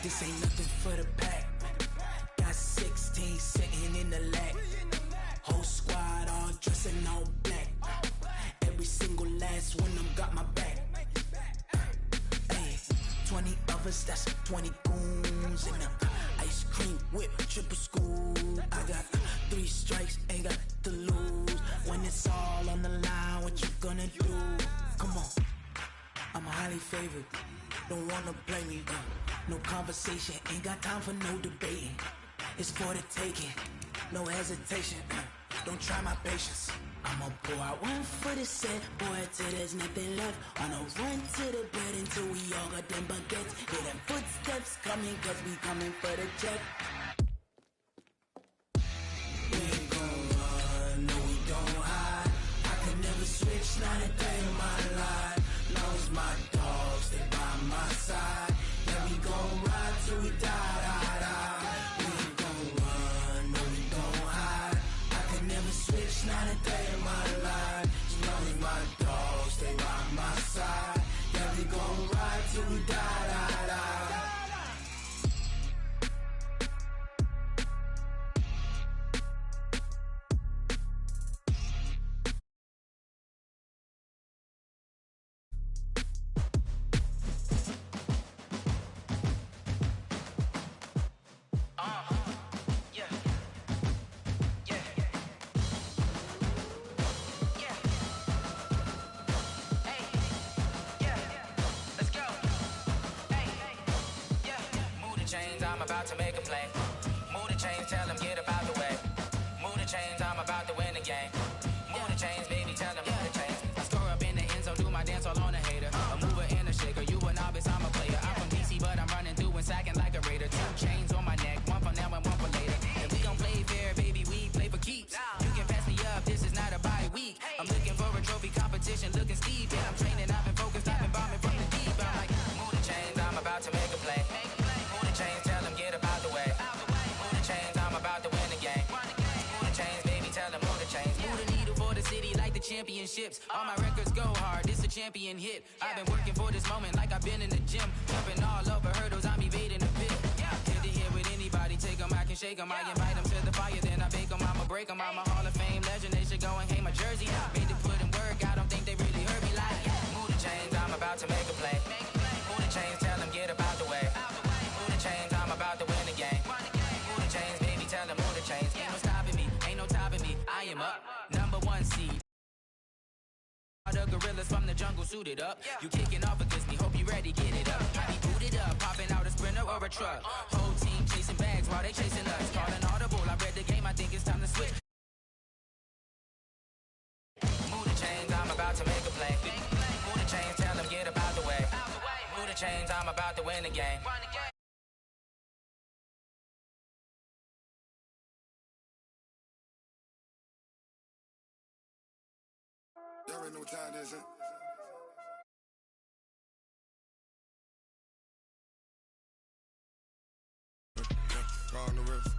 This ain't nothing for the pack. Got 16 sitting in the lap. Whole squad all dressing all black. Every single last one of them got my back. Hey, 20 of us, that's 20 goons in the ice cream whip, triple school. I got 3 strikes, ain't got to lose. When it's all on the line, what you gonna do? Come on, I'm highly favored. Don't wanna blame me, no conversation, ain't got time for no debating. It's for the taking, no hesitation. Don't try my patience. I'ma pour out one for the set, boy, till there's nothing left. On a run to the bed until we all got them baguettes. Hear them footsteps coming, cause we coming for the check. We ain't gon' run, no we don't hide. I can never switch, not a day in my life. Knows my dogs, they by my side. Yeah, we gon' ride till we die, die, die. We ain't gon' run, no we don't hide. I can never switch, not a day in my life. As long as my dogs, they by my side. Yeah, we gon' ride till we die, die, die. I'm about to make a play. Move the chains, tell them get up out the way. Move the chains, I'm about to win the game. Move the chains, baby, tell them move the chains. I score up in the end zone, do my dance all on a hater. A mover and a shaker, you a novice, I'm a player. I'm from DC, but I'm running through and sacking like a raider. 2 chains on my neck, one for now and one for later. If we don't play fair, baby, we play for keeps. You can pass me up, this is not a bye week. I'm looking for a trophy competition, looking steep. And I'm training, I've been focused, I've been bombing from the deep. I'm like, move the chains, I'm about to make a play. Move the chains, tell them get up out the way. Move the chains, I'm about to win the game. Move the chains, baby, tell them move the chains. Move the needle for the city like the championships. All my records go hard, this a champion hit. I've been working for this moment like I've been in the gym. Jumping all over hurdles, I'm evading the pit. Hit to hit with anybody, take them, I can shake them. I invite them to the fire, then I bake them, I'ma break them. I'm a Hall of Fame legend, they should go and hang my jersey. Made to put in work, I don't think they really heard me like. Move the chains, I'm about to make a play. Move the chains, tell them get up out the way. Move the chains, I'm about to win the game. Move the chains, baby, tell them move the chains. Ain't no stopping me, ain't no topping me. I am up, #1 seed. The gorillas from the jungle suited up. You kicking off against me, hope you ready, get it up. I be booted up, popping out a sprinter or a truck. Whole team chasing bags while they chasing us. Calling audible, I read the game, I think it's time to switch. Move the chains, I'm about to make a play. Move the chains, tell them get up out the way. Move the chains, I'm about to win the game. Y'all already know what time it is, huh? Car on the wrist,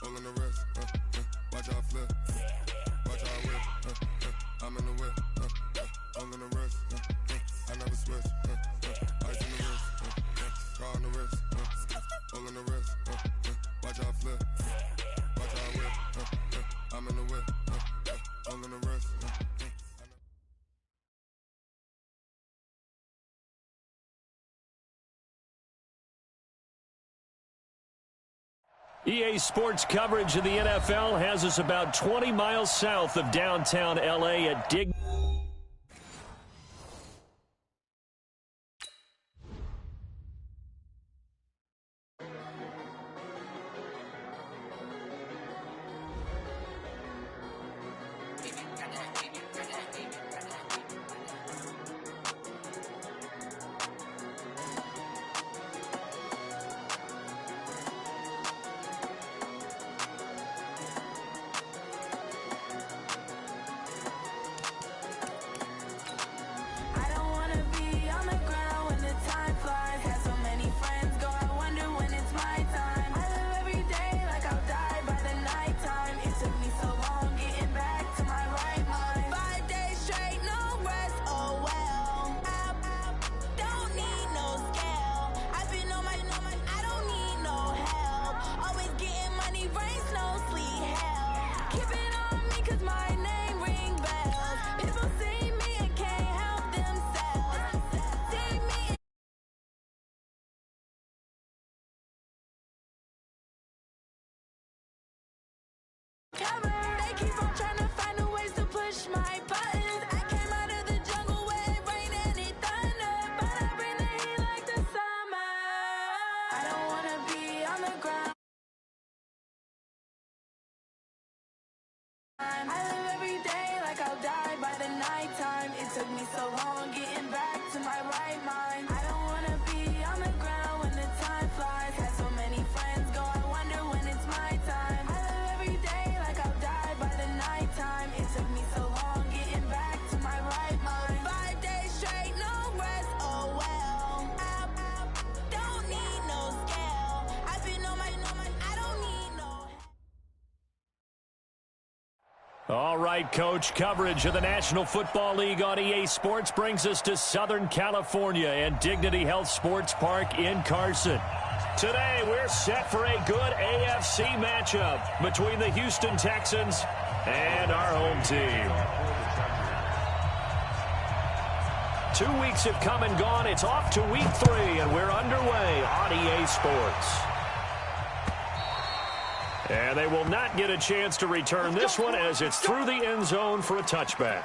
all on the wrist, watch out flip, watch out whip, I'm in the whip, all on the wrist, I never switch, ice in the wrist, car on the wrist, all on the wrist, watch out flip, watch out whip, I'm in the whip, all on the wrist. EA Sports coverage of the NFL has us about 20 miles south of downtown L.A. at Dig. time. I live every day like I'll die by the nighttime. It took me so long getting back to my right mind. I don't wanna be on the ground when the time flies. Had so many friends go, I wonder when it's my time. I live every day like I'll die by the nighttime. It took me so long getting back to my right mind. 5 days straight, no rest, oh well. I don't need no scale. I've been on my, I don't need no. All right, Coach, coverage of the National Football League on EA Sports brings us to Southern California and Dignity Health Sports Park in Carson. Today, we're set for a good AFC matchup between the Houston Texans and our home team. 2 weeks have come and gone. It's off to week 3, and we're underway on EA Sports. And they will not get a chance to return this one as it's through the end zone for a touchback.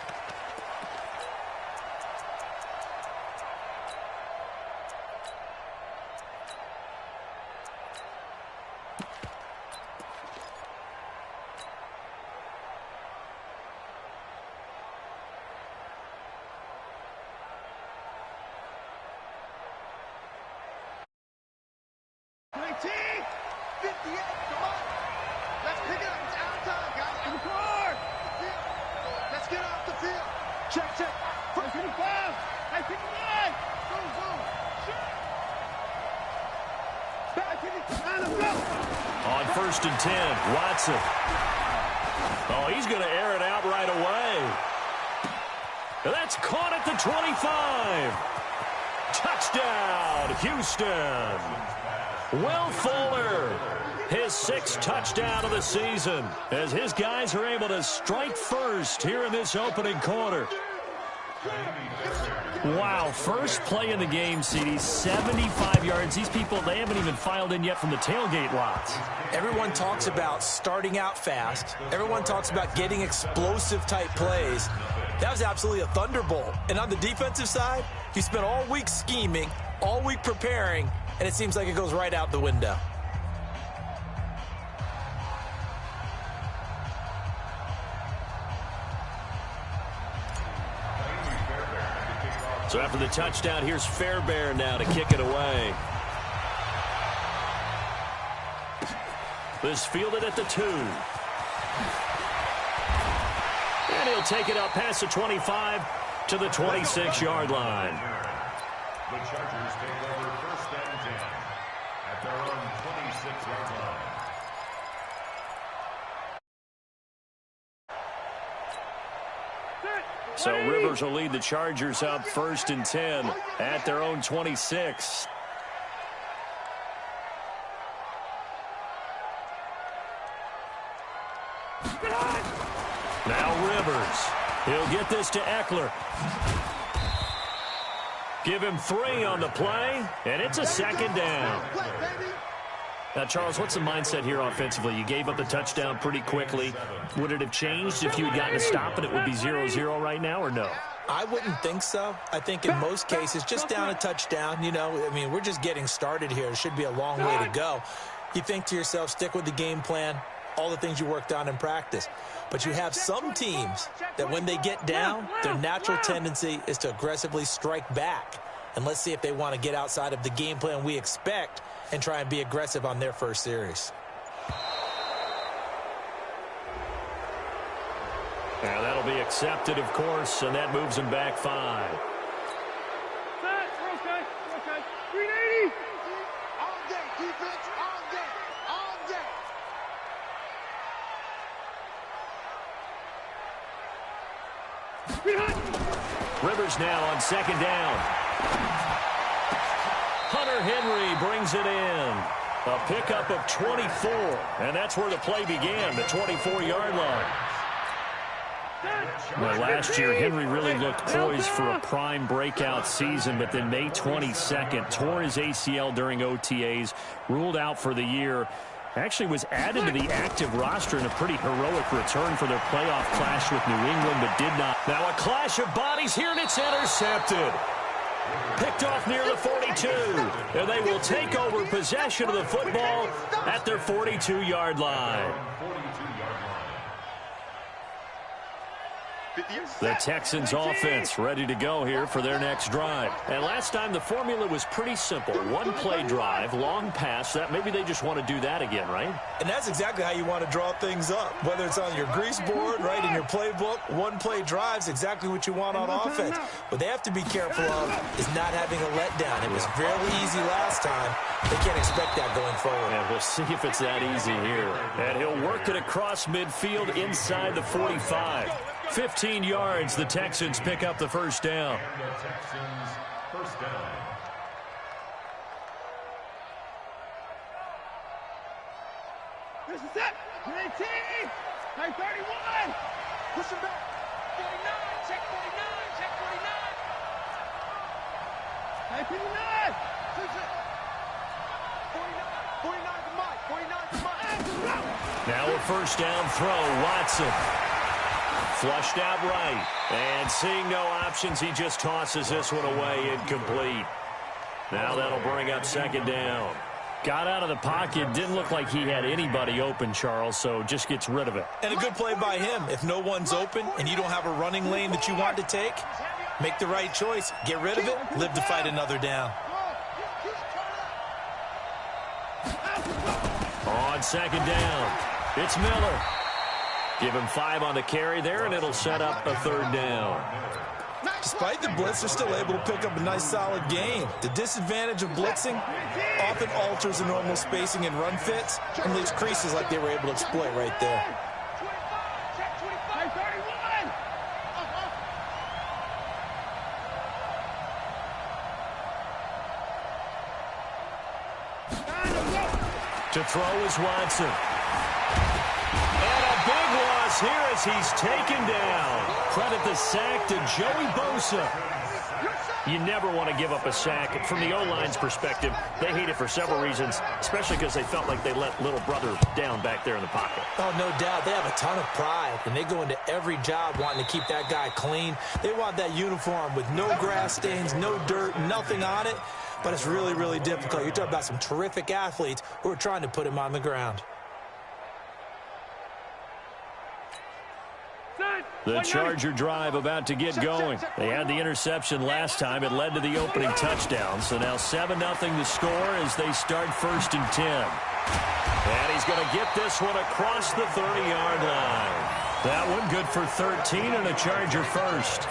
On 1st and 10, Watson. Oh, he's going to air it out right away. That's caught at the 25. Touchdown, Houston. Will Fuller, his 6th touchdown of the season, as his guys are able to strike first here in this opening quarter. Wow, first play in the game, CD, 75 yards. These people, they haven't even filed in yet from the tailgate lots. Everyone talks about starting out fast. Everyone talks about getting explosive-type plays. That was absolutely a thunderbolt. And on the defensive side, you spent all week scheming, all week preparing, and it seems like it goes right out the window. So after the touchdown, here's Fairbairn now to kick it away. This fielded at the 2. And he'll take it up past the 25 to the 26-yard line. The Chargers take over 1st and 10 at their own 26-yard line. So Rivers will lead the Chargers up 1st and 10 at their own 26. Now Rivers. He'll get this to Eckler. Give him 3 on the play, and it's a 2nd down. Now, Charles, what's the mindset here offensively? You gave up the touchdown pretty quickly. Would it have changed if you had gotten a stop and it would be 0-0 right now, or no? I wouldn't think so. I think in most cases, just down a touchdown, you know, I mean, we're just getting started here. It should be a long way to go. You think to yourself, stick with the game plan, all the things you worked on in practice. But you have some teams that when they get down, their natural tendency is to aggressively strike back. And let's see if they want to get outside of the game plan we expect and try and be aggressive on their first series. Now that'll be accepted, of course, and that moves them back 5. Okay. 380. All day, defense, all day, all day. Rivers now on 2nd down. Hunter Henry brings it in. A pickup of 24, and that's where the play began, the 24-yard line. Well, last year, Henry really looked poised for a prime breakout season, but then May 22nd, tore his ACL during OTAs, ruled out for the year. Actually was added to the active roster in a pretty heroic return for their playoff clash with New England, but did not. Now a clash of bodies here, and it's intercepted. Picked off near the 42, and they will take over possession of the football at their 42-yard line. The Texans offense ready to go here for their next drive. And last time the formula was pretty simple. One play drive, long pass. That maybe they just want to do that again, right? And that's exactly how you want to draw things up. Whether it's on your grease board, right, in your playbook, one play drive's exactly what you want on offense. What they have to be careful of is not having a letdown. It was fairly easy last time. They can't expect that going forward. And we'll see if it's that easy here. And he'll work it across midfield inside the 45. 15 yards, the Texans pick up the first down. And the Texans first down. This is it. 19. Hey, 31. Push him back. 49. Check 49. Check 49. Hey, 59. Push it. 49. 49 to Mike. 49 to Mike. Now a first down throw, Watson. Flushed out right. And seeing no options, he just tosses this one away, incomplete. Now that'll bring up second down. Got out of the pocket. Didn't look like he had anybody open, Charles, so just gets rid of it. And a good play by him. If no one's open and you don't have a running lane that you want to take, make the right choice. Get rid of it. Live to fight another down. On second down, it's Miller. Give him 5 on the carry there, and it'll set up a third down. Despite the blitz, they're still able to pick up a nice, solid gain. The disadvantage of blitzing often alters the normal spacing and run fits and leaves creases like they were able to exploit right there. To throw is Watson. And a big loss here as he's taken down. Credit the sack to Joey Bosa. You never want to give up a sack. From the O-line's perspective, they hate it for several reasons, especially because they felt like they let little brother down back there in the pocket. Oh, no doubt. They have a ton of pride, and they go into every job wanting to keep that guy clean. They want that uniform with no grass stains, no dirt, nothing on it. But it's really, really difficult. You're talking about some terrific athletes who are trying to put him on the ground. The Charger drive about to get going. They had the interception last time. It led to the opening touchdown. So now 7-0 the score as they start 1st and 10. And he's going to get this one across the 30-yard line. That one good for 13 and a Charger first.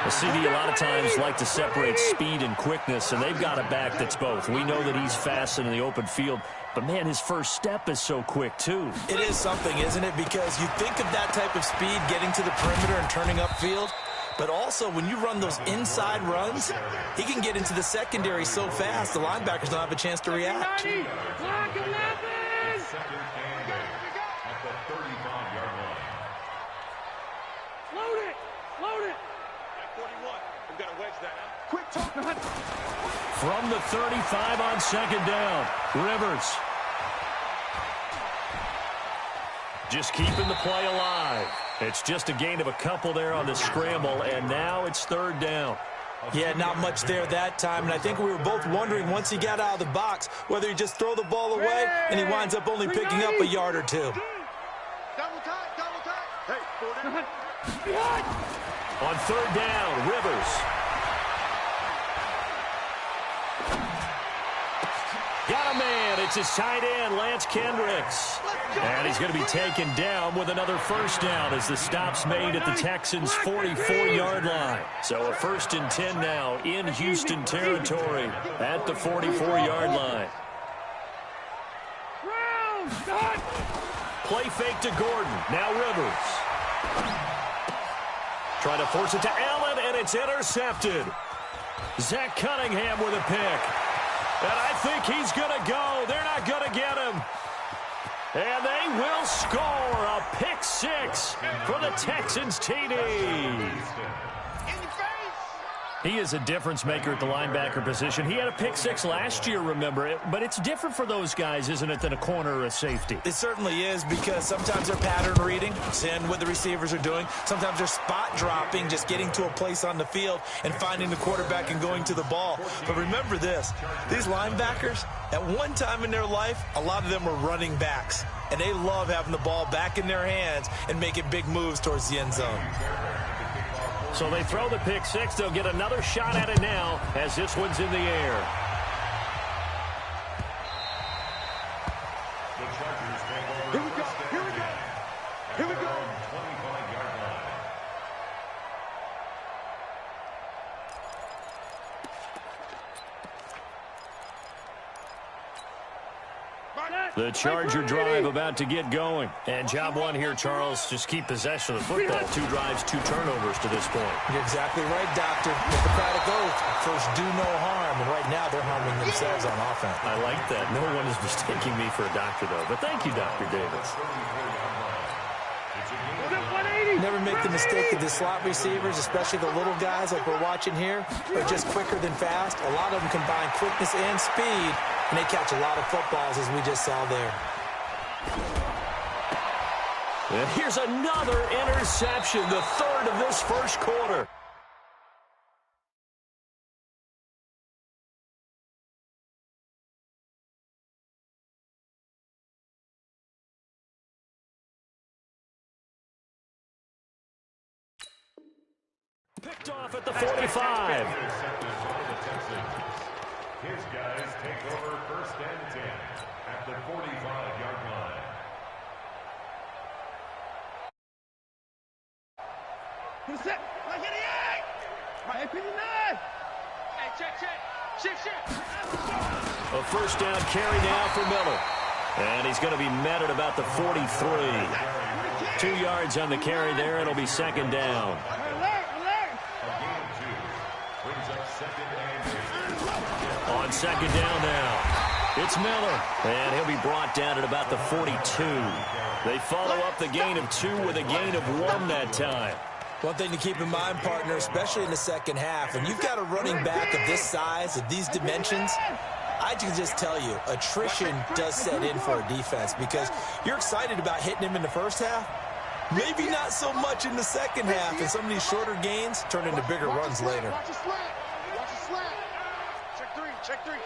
The CD a lot of times like to separate speed and quickness, and they've got a back that's both. We know that he's fast in the open field, but, man, his first step is so quick, too. It is something, isn't it? Because you think of that type of speed getting to the perimeter and turning upfield, but also when you run those inside runs, he can get into the secondary so fast the linebackers don't have a chance to react. Second and 8 at the 35-yard line. Load it. Load it. 41. We've got to wedge that out. Quick talk. From the 35 on second down, Rivers. Just keeping the play alive. It's just a gain of a couple there on the scramble, and now it's third down. Yeah, not much there that time, and I think we were both wondering once he got out of the box whether he'd just throw the ball away, and he winds up only picking up a yard or two. Double tight. Hey, On third down, Rivers. Got a man. It's his tight end, Lance Kendricks. And he's going to be taken down with another first down as the stop's made at the Texans' 44-yard line. So a 1st and 10 now in Houston territory at the 44-yard line. Play fake to Gordon. Now Rivers. Trying to force it to Allen, and it's intercepted. Zach Cunningham with a pick. And I think he's going to go. They're not going to get him. And they will score a pick 6 for the Texans TD. He is a difference maker at the linebacker position. He had a pick six last year, remember it, but it's different for those guys, isn't it, than a corner or a safety? It certainly is, because sometimes they're pattern reading, seeing what the receivers are doing. Sometimes they're spot dropping, just getting to a place on the field and finding the quarterback and going to the ball. But remember this, these linebackers, at one time in their life, a lot of them were running backs, and they love having the ball back in their hands and making big moves towards the end zone. So they throw the pick six. They'll get another shot at it now as this one's in the air. The Chargers take over. Here we go. Here we go. Here we go. 25-yard line. The Charger drive about to get going. And job one here, Charles, just keep possession of the football. 2 drives, 2 turnovers to this point. You're exactly right, Doctor. Hippocratic oath, first do no harm. And right now they're harming themselves on offense. I like that. No one is mistaking me for a doctor, though. But thank you, Dr. Davis. Never make the mistake of the slot receivers, especially the little guys like we're watching here, are just quicker than fast. A lot of them combine quickness and speed, and they catch a lot of footballs, as we just saw there. And here's another interception, the third of this first quarter. Picked off at the 45. His guys take over first and 10 at the 45-yard line. Who's that? My 88! My 59! Hey, check. Shift. A first down carry now for Miller. And he's going to be met at about the 43. 2 yards on the carry there. It'll be second down. On second down now, it's Miller, and he'll be brought down at about the 42. They follow up the gain of 2 with a gain of 1 that time. One thing to keep in mind, partner, especially in the second half, when you've got a running back of this size, of these dimensions, I can just tell you, attrition does set in for a defense, because you're excited about hitting him in the first half, maybe not so much in the second half, and some of these shorter gains turn into bigger runs later. Watch a slant. Check three.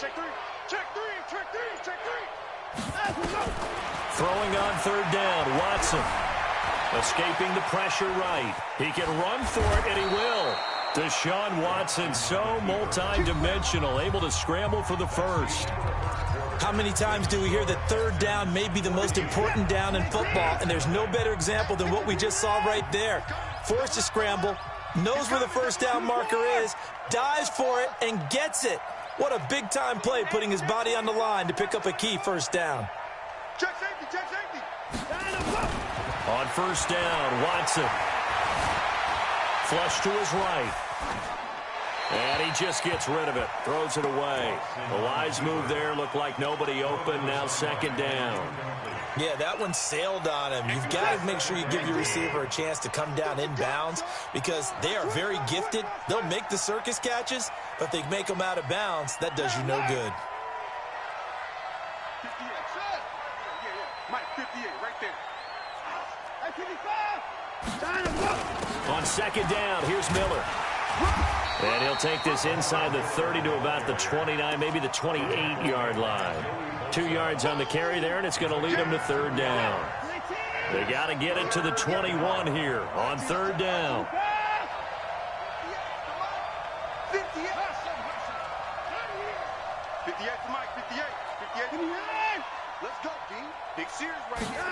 Throwing on third down, Watson. Escaping the pressure right. He can run for it, and he will. Deshaun Watson, so multi-dimensional, able to scramble for the first. How many times do we hear that third down may be the most important down in football, and there's no better example than what we just saw right there. Forced to scramble, knows where the first down marker is, dives for it, and gets it. What a big-time play, putting his body on the line to pick up a key first down. Check safety. On first down, Watson. Flush to his right. And he just gets rid of it. Throws it away. A wise move there. Looked like nobody open. Now second down. Yeah, that one sailed on him. You've got to make sure you give your receiver a chance to come down inbounds, because they are very gifted. They'll make the circus catches, but if they make them out of bounds, that does you no good. 58, son. Yeah. Mike, 58, right there. Hey, 55. On second down, here's Miller. And he'll take this inside the 30 to about the 29, maybe the 28-yard line. 2 yards on the carry there, and it's going to lead him to third down. They got to get it to the 21 here on third down. 58 to Mike, 58. Let's go, D. Big Sears right here.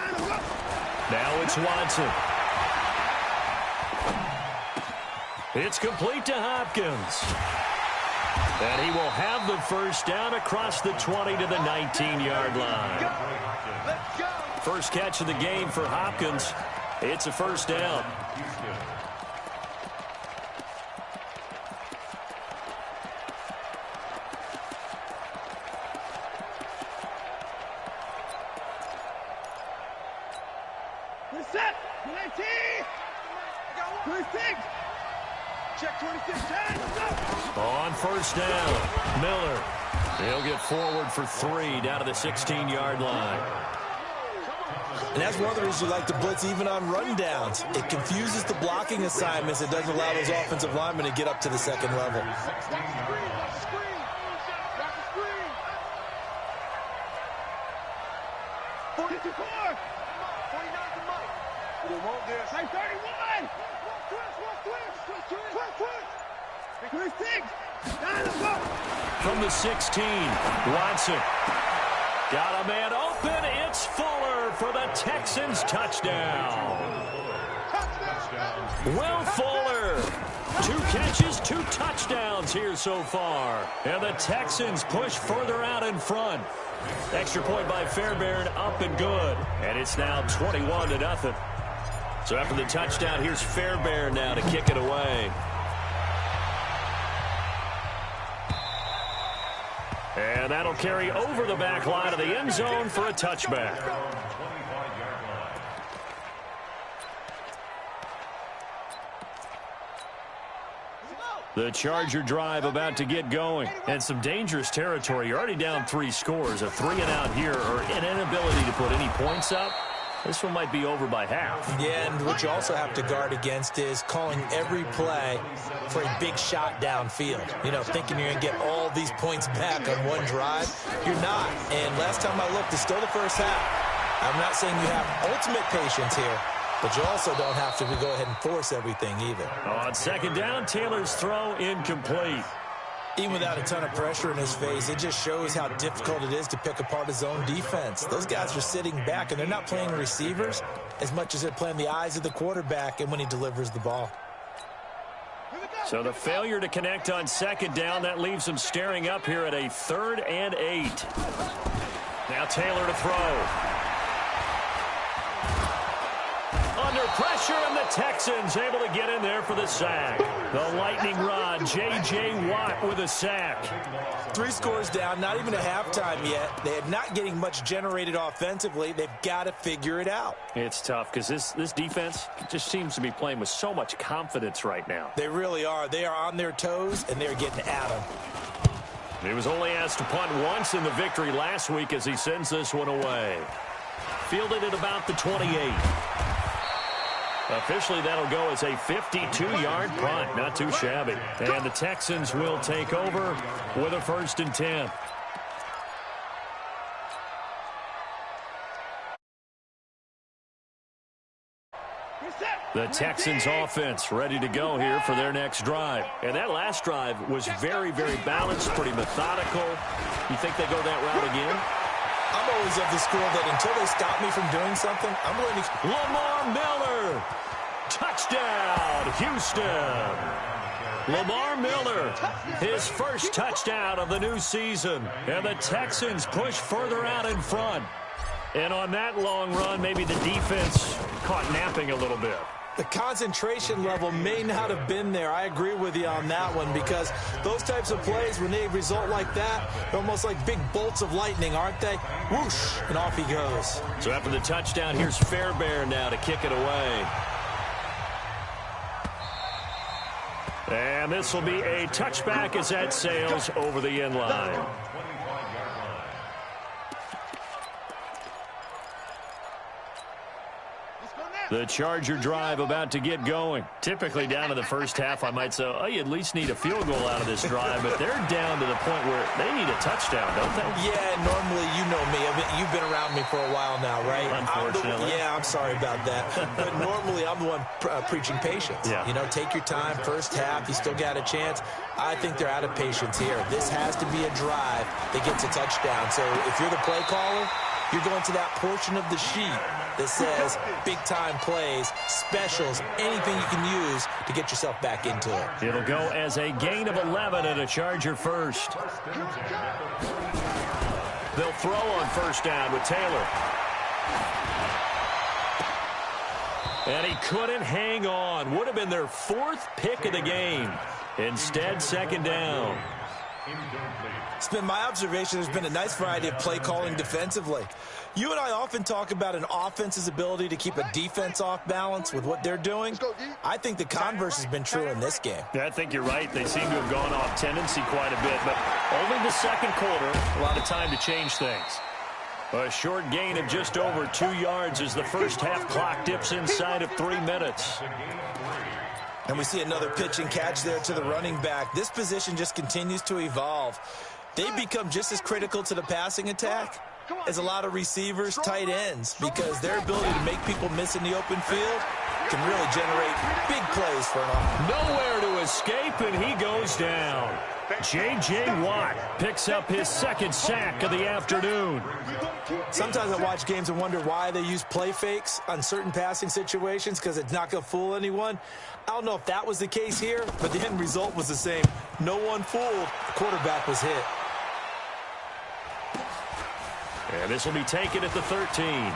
Now it's Watson. It's complete to Hopkins. And he will have the first down across the 20 to the 19-yard line. Let's go. First catch of the game for Hopkins. It's a first down. We're set. 19. 26. Check 26. 10. Let's go. first down. Miller, he'll get forward for 3 down to the 16-yard line. And that's one of the reasons you like to blitz even on rundowns. It confuses the blocking assignments. It doesn't allow those offensive linemen to get up to the second level. 26. From the 16, Watson. Got a man open. It's Fuller for the Texans touchdown. Will Fuller. 2 catches, 2 touchdowns here so far. And the Texans push further out in front. Extra point by Fairbairn, up and good. And it's now 21-0. So after the touchdown, here's Fairbairn now to kick it away. And that'll carry over the back line of the end zone for a touchback. The Charger drive about to get going. And some dangerous territory. You're already down 3 scores. A 3-and-out here or an inability to put any points up. This one might be over by half. Yeah, and what you also have to guard against is calling every play for a big shot downfield. You know, thinking you're going to get all these points back on one drive. You're not. And last time I looked, it's still the first half. I'm not saying you have ultimate patience here, but you also don't have to go ahead and force everything either. On second down, Taylor's throw incomplete. Even without a ton of pressure in his face, it just shows how difficult it is to pick apart his own defense. Those guys are sitting back, and they're not playing receivers as much as they're playing the eyes of the quarterback and when he delivers the ball. So the failure to connect on second down, that leaves him staring up here at a 3rd and 8. Now Taylor to throw. Under pressure, and the Texans able to get in there for the sack. The lightning rod, J.J. Watt with a sack. 3 scores down, not even a halftime yet. They're not getting much generated offensively. They've got to figure it out. It's tough because this defense just seems to be playing with so much confidence right now. They really are. They are on their toes, and they're getting at them. He was only asked to punt once in the victory last week as he sends this one away. Fielded at about the 28. Officially, that'll go as a 52-yard punt. Not too shabby. And the Texans will take over with a 1st and 10. The Texans offense ready to go here for their next drive. And that last drive was very, very balanced, pretty methodical. You think they go that route again? I'm always of the school that until they stop me from doing something, I'm going to... Lamar Miller! Touchdown, Houston! Lamar Miller, his first touchdown of the new season. And the Texans push further out in front. And on that long run, maybe the defense caught napping a little bit. The concentration level may not have been there. I agree with you on that one because those types of plays, when they result like that, they're almost like big bolts of lightning, aren't they? Whoosh, and off he goes. So after the touchdown, here's Fairbairn now to kick it away. And this will be a touchback as that sails over the end line. The Charger drive about to get going. Typically down to the first half, I might say, oh, you at least need a field goal out of this drive, but they're down to the point where they need a touchdown, don't they? Yeah, normally, you know me. You've been around me for a while now, right? Unfortunately. I'm sorry about that. But normally, I'm the one preaching patience. Yeah. You know, take your time, first half, you still got a chance. I think they're out of patience here. This has to be a drive that gets a touchdown. So if you're the play caller, you're going to that portion of the sheet that says big-time plays, specials, anything you can use to get yourself back into it. It'll go as a gain of 11 and a Charger first. They'll throw on first down with Taylor. And he couldn't hang on. Would have been their 4th pick of the game. Instead, second down. It's been my observation there's been a nice variety of play calling defensively. You and I often talk about an offense's ability to keep a defense off balance with what they're doing. I think the converse has been true in this game. Yeah, I think you're right. They seem to have gone off tendency quite a bit, but only the second quarter, a lot of time to change things. A short gain of just over 2 yards as the first half clock dips inside of 3 minutes. And we see another pitch and catch there to the running back. This position just continues to evolve. They become just as critical to the passing attack as a lot of receivers, tight ends, because their ability to make people miss in the open field can really generate big plays for an offense. Nowhere to escape, and he goes down. J.J. Watt picks up his second sack of the afternoon. Sometimes I watch games and wonder why they use play fakes on certain passing situations, because it's not going to fool anyone. I don't know if that was the case here, but the end result was the same. No one fooled. The quarterback was hit. And this will be taken at the 13.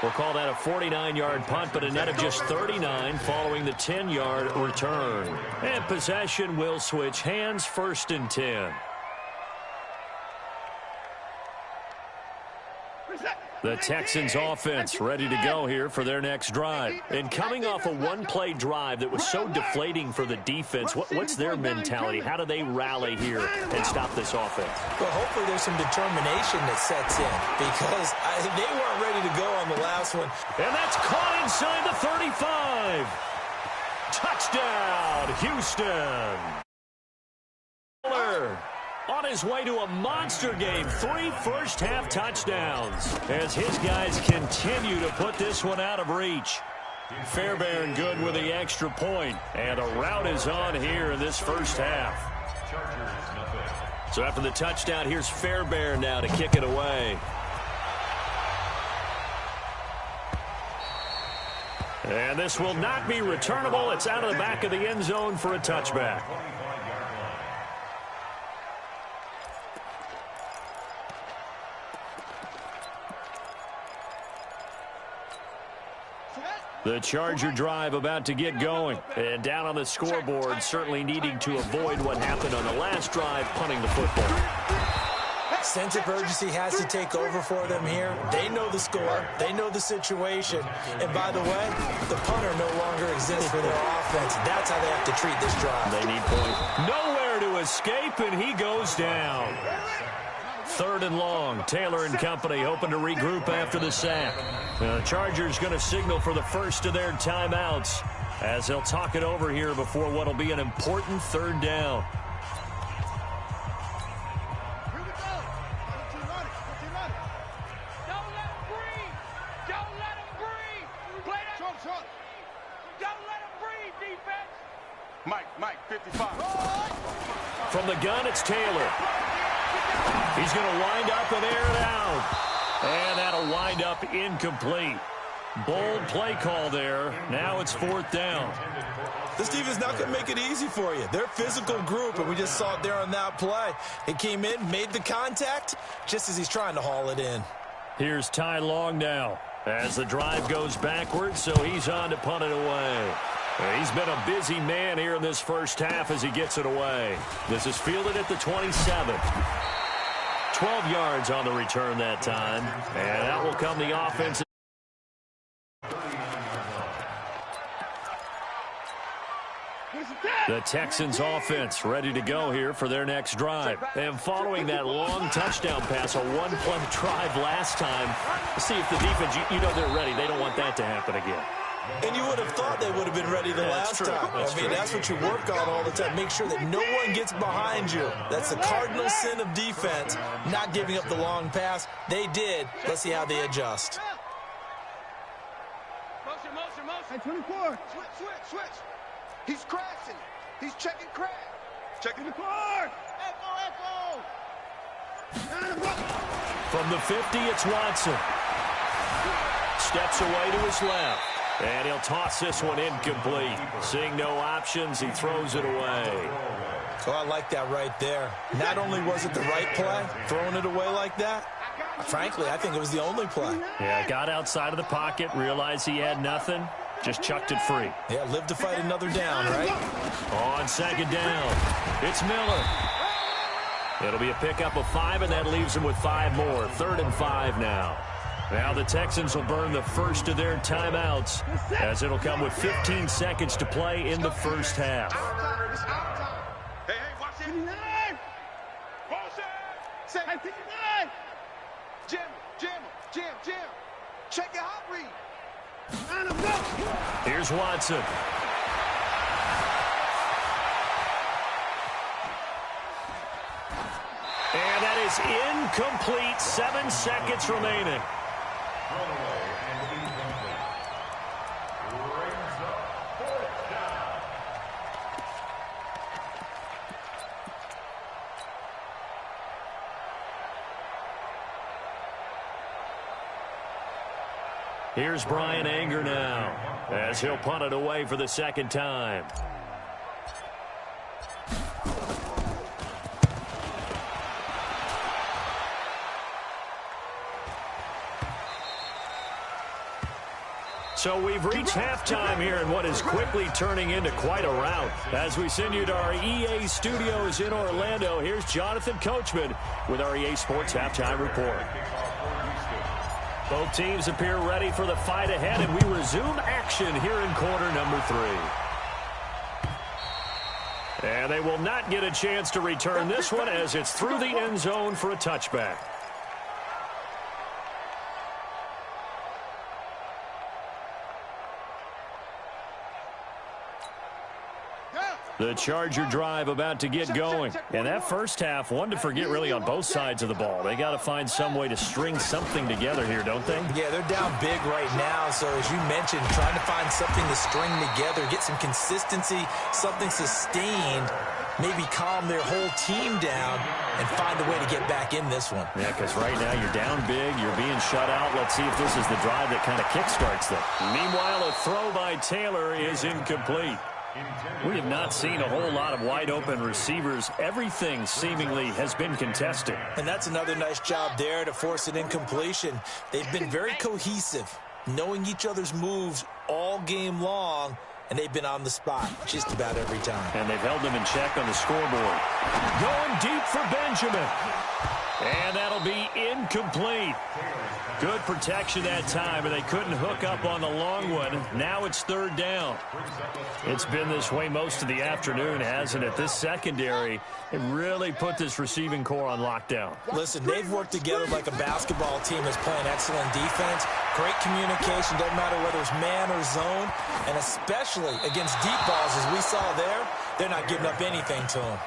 We'll call that a 49-yard punt, but a net of just 39 following the 10-yard return. And possession will switch hands, 1st and 10. The Texans offense ready to go here for their next drive. And coming off a one-play drive that was so deflating for the defense, what's their mentality? How do they rally here and stop this offense? Well, hopefully there's some determination that sets in, because they weren't ready to go on the last one. And that's caught inside the 35. Touchdown, Houston. On his way to a monster game, 3 first-half touchdowns as his guys continue to put this one out of reach. Fairbairn good with the extra point, and a rout is on here in this first half. So after the touchdown, here's Fairbairn now to kick it away. And this will not be returnable. It's out of the back of the end zone for a touchback. The Charger drive about to get going. And down on the scoreboard, certainly needing to avoid what happened on the last drive, punting the football. Sense of urgency has to take over for them here. They know the score. They know the situation. And by the way, the punter no longer exists for their offense. That's how they have to treat this drive. They need points. Nowhere to escape, and he goes down. 3rd and long. Taylor and company hoping to regroup after the sack. The Chargers going to signal for the first of their timeouts as they'll talk it over here before what will be an important 3rd down. Here we go. Don't let him breathe. Don't let him breathe. Play that. Short. Don't let him breathe, defense. Mike, 55. From the gun, it's Taylor. He's going to wind up and air it out. And that'll wind up incomplete. Bold play call there. Now it's 4th down. This defense not going to make it easy for you. They're a physical group, and we just saw it there on that play. He came in, made the contact, just as he's trying to haul it in. Here's Ty Long now as the drive goes backwards, so he's on to punt it away. He's been a busy man here in this first half as he gets it away. This is fielded at the 27. 12 yards on the return that time. And that will come the offense. The Texans offense ready to go here for their next drive. And following that long touchdown pass, a one-play drive last time, see if the defense, you know they're ready. They don't want that to happen again. And you would have thought they would have been ready the last time. That's what you work on all the time. Make sure that no one gets behind you. That's the cardinal sin of defense, not giving up the long pass. They did. Let's see how they adjust. Motion. Hey, 24. Switch. He's crashing. He's checking crash. Checking the car. Echo. From the 50, it's Watson. Steps away to his left. And he'll toss this one incomplete. Seeing no options, he throws it away. Oh, I like that right there. Not only was it the right play, throwing it away like that, frankly, I think it was the only play. Yeah, got outside of the pocket, realized he had nothing, just chucked it free. Yeah, live to fight another down, right? On 2nd down, it's Miller. It'll be a pickup of 5, and that leaves them with 5 more. 3rd and 5 now. Now the Texans will burn the first of their timeouts, as it'll come with 15 seconds to play in the first half. Hey, watch it. 59. Say 59. Jam. Check your hot read. Here's Watson. And that is incomplete. 7 seconds remaining. Here's Brian Anger now, as he'll punt it away for the second time. So we've reached halftime here in what is quickly turning into quite a rout. As we send you to our EA studios in Orlando, here's Jonathan Coachman with our EA Sports Halftime Report. Both teams appear ready for the fight ahead, and we resume action here in quarter number 3. And they will not get a chance to return this one, as it's through the end zone for a touchback. The Charger drive about to get going. And that first half, one to forget really on both sides of the ball. They got to find some way to string something together here, don't they? Yeah, they're down big right now. So as you mentioned, trying to find something to string together, get some consistency, something sustained, maybe calm their whole team down and find a way to get back in this one. Yeah, because right now you're down big, you're being shut out. Let's see if this is the drive that kind of kickstarts them. Meanwhile, a throw by Taylor is incomplete. We have not seen a whole lot of wide-open receivers. Everything seemingly has been contested. And that's another nice job there to force an incompletion. They've been very cohesive, knowing each other's moves all game long, and they've been on the spot just about every time. And they've held them in check on the scoreboard. Going deep for Benjamin. And that'll be incomplete. Good protection that time, and they couldn't hook up on the long one. Now it's 3rd down. It's been this way most of the afternoon, hasn't it? This secondary, it really put this receiving core on lockdown. Listen, they've worked together like a basketball team that's playing excellent defense. Great communication, doesn't matter whether it's man or zone, and especially against deep balls, as we saw there, they're not giving up anything to them.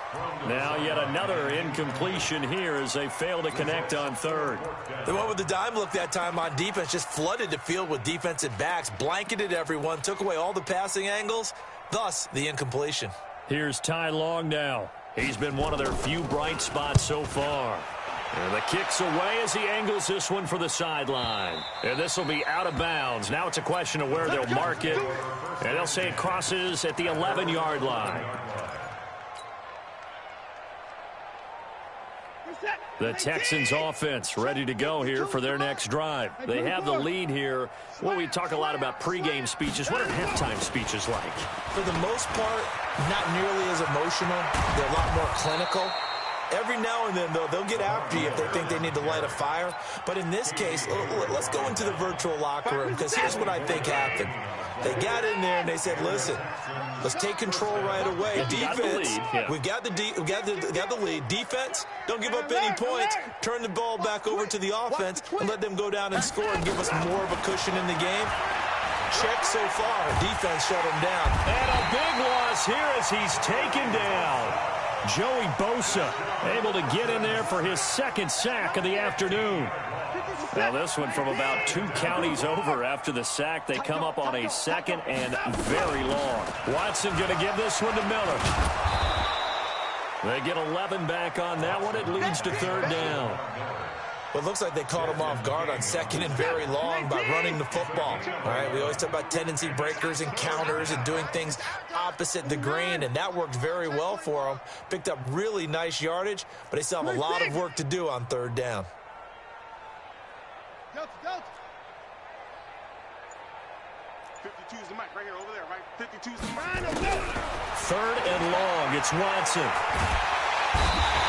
Now yet another incompletion here as they fail to connect on 3rd. They went with the dime look that time on defense, just flooded the field with defensive backs, blanketed everyone, took away all the passing angles, thus the incompletion. Here's Ty Long now. He's been one of their few bright spots so far. And the kick's away as he angles this one for the sideline. And this will be out of bounds. Now it's a question of where they'll mark it. And they'll say it crosses at the 11-yard line. The Texans offense ready to go here for their next drive. They have the lead here. Well, we talk a lot about pregame speeches. What are halftime speeches like? For the most part, not nearly as emotional. They're a lot more clinical. Every now and then, though, they'll get after you if they think they need to light a fire. But in this case, let's go into the virtual locker room, because here's what I think happened. They got in there and they said, listen, let's take control right away. Defense, we've got the lead. Defense, don't give up any points. Turn the ball back over to the offense and let them go down and score and give us more of a cushion in the game. Check so far. Defense shut him down. And a big loss here as he's taken down. Joey Bosa able to get in there for his 2nd sack of the afternoon. Now this one from about 2 counties over after the sack. They come up on a 2nd and very long. Watson going to give this one to Miller. They get 11 back on that one. It leads to 3rd down. Well, it looks like they caught him off guard on 2nd and very long by running the football. All right, we always talk about tendency breakers and counters and doing things opposite the grain, and that worked very well for them. Picked up really nice yardage, but they still have a lot of work to do on 3rd down. Delta. 52 is the mic right here, over there, right? 52 is the mic. 3rd and long. It's Watson.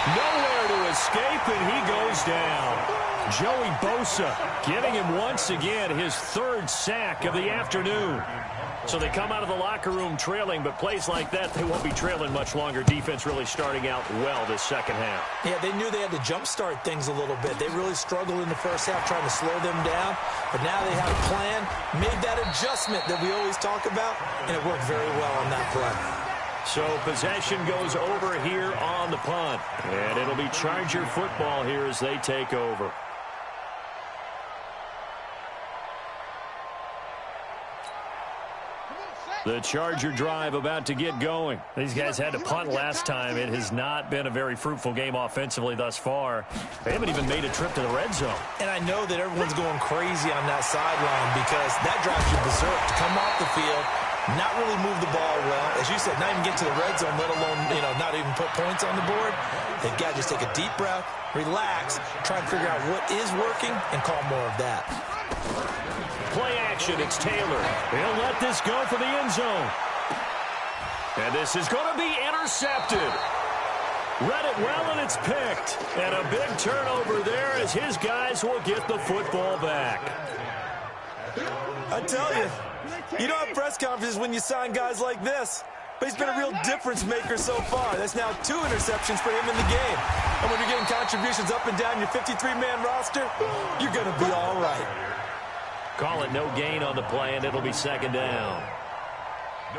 Nowhere to escape, and he goes down. Joey Bosa getting him once again his third sack of the afternoon. So they come out of the locker room trailing, but plays like that, they won't be trailing much longer. Defense really starting out well this second half. Yeah, they knew they had to jumpstart things a little bit. They really struggled in the first half trying to slow them down, but now they have a plan, made that adjustment that we always talk about, and it worked very well on that play. So possession goes over here on the punt, and it'll be Charger football here as they take over. The Charger drive about to get going. These guys had to punt last time. It has not been a very fruitful game offensively thus far. They haven't even made a trip to the red zone. And I know that everyone's going crazy on that sideline because that drives you berserk to come off the field, not really move the ball well. As you said, not even get to the red zone, let alone, not even put points on the board. They've got to just take a deep breath, relax, try and figure out what is working, and call more of that. Play action, it's Taylor. He'll let this go for the end zone. And this is going to be intercepted. Read it well, and it's picked. And a big turnover there as his guys will get the football back. I tell you, you don't have press conferences when you sign guys like this. But he's been a real difference maker so far. That's now 2 interceptions for him in the game. And when you're getting contributions up and down your 53-man roster, you're going to be all right. Call it no gain on the play, and it'll be second down.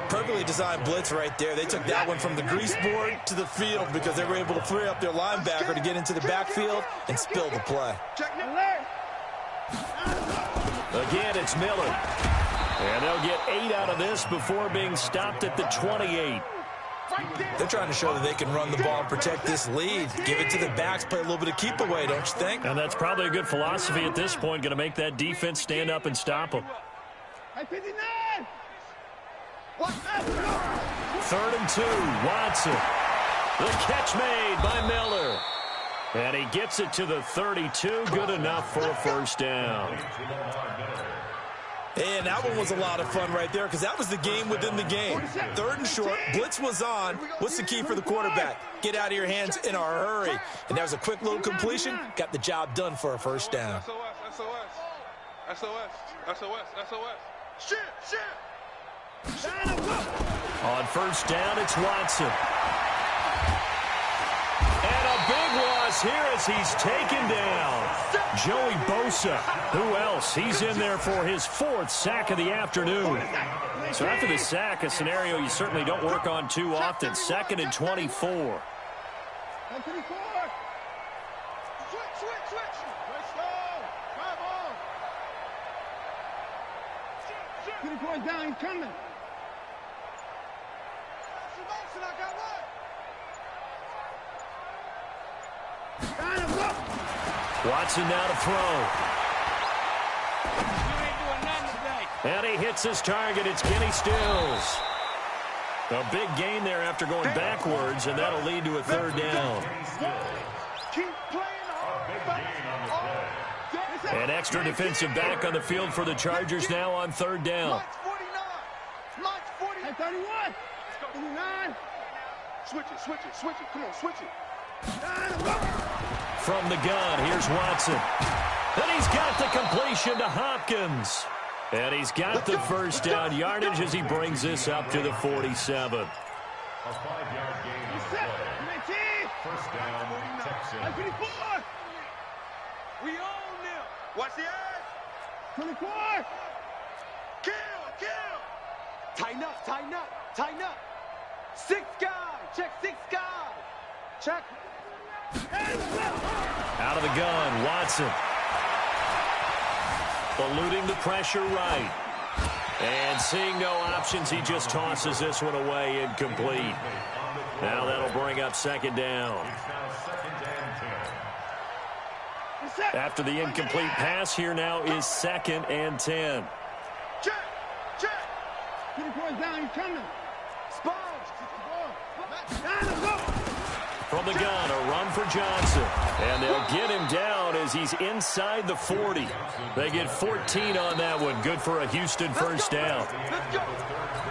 Perfectly designed blitz right there. They took that one from the grease board to the field because they were able to free up their linebacker to get into the backfield and spill the play. Again, it's Miller. And they'll get 8 out of this before being stopped at the 28. They're trying to show that they can run the ball and protect this lead. Give it to the backs, play a little bit of keep away, don't you think? And that's probably a good philosophy at this point, going to make that defense stand up and stop them. 3rd and 2, Watson. The catch made by Miller. And he gets it to the 32, good enough for a first down. And that one was a lot of fun right there because that was the game within the game. 3rd and short, blitz was on. What's the key for the quarterback? Get out of your hands in a hurry. And that was a quick little completion. Got the job done for a first down. On first down, it's Watson. And a big loss here as he's taken down. Joey Bosa. Who else? He's in there for his 4th sack of the afternoon. So after the sack, a scenario you certainly don't work on too often. 2nd and 24. Down, he's coming. Watson now to throw. And he hits his target. It's Kenny Stills. A big gain there after going backwards, and that'll lead to a 3rd down. An extra defensive back on the field for the Chargers now on 3rd down. 31. 39. Switch it. Come on, switch it. From the gun, here's Watson. And he's got the completion to Hopkins. And he's got the first down yardage as he brings this up to the 47. A 5-yard gain on the play. First down, Texans. We own them. Watch the edge. 24. Kill. Tighten up. 6 guys. Check 6 guys. Check. Out of the gun, Watson. Eluding the pressure right. And seeing no options, he just tosses this one away, incomplete. Now that'll bring up 2nd down. After the incomplete pass, here now is 2nd and 10. Check. 24 down, he's coming. Sponge. from the gun, a run for Johnson. And they'll get him down as he's inside the 40. They get 14 on that one. Good for a Houston first down.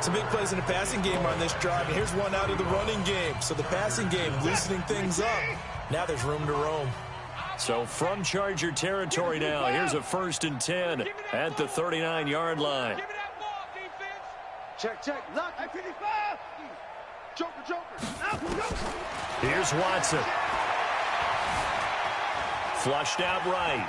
Some big plays in the passing game on this drive, and here's one out of the running game. So the passing game loosening things up. Now there's room to roam. So from Charger territory now, here's a 1st and 10 at the 39-yard line. Give me that ball, defense. Check. Lock. 55. Joker. Here's Watson. Flushed out right.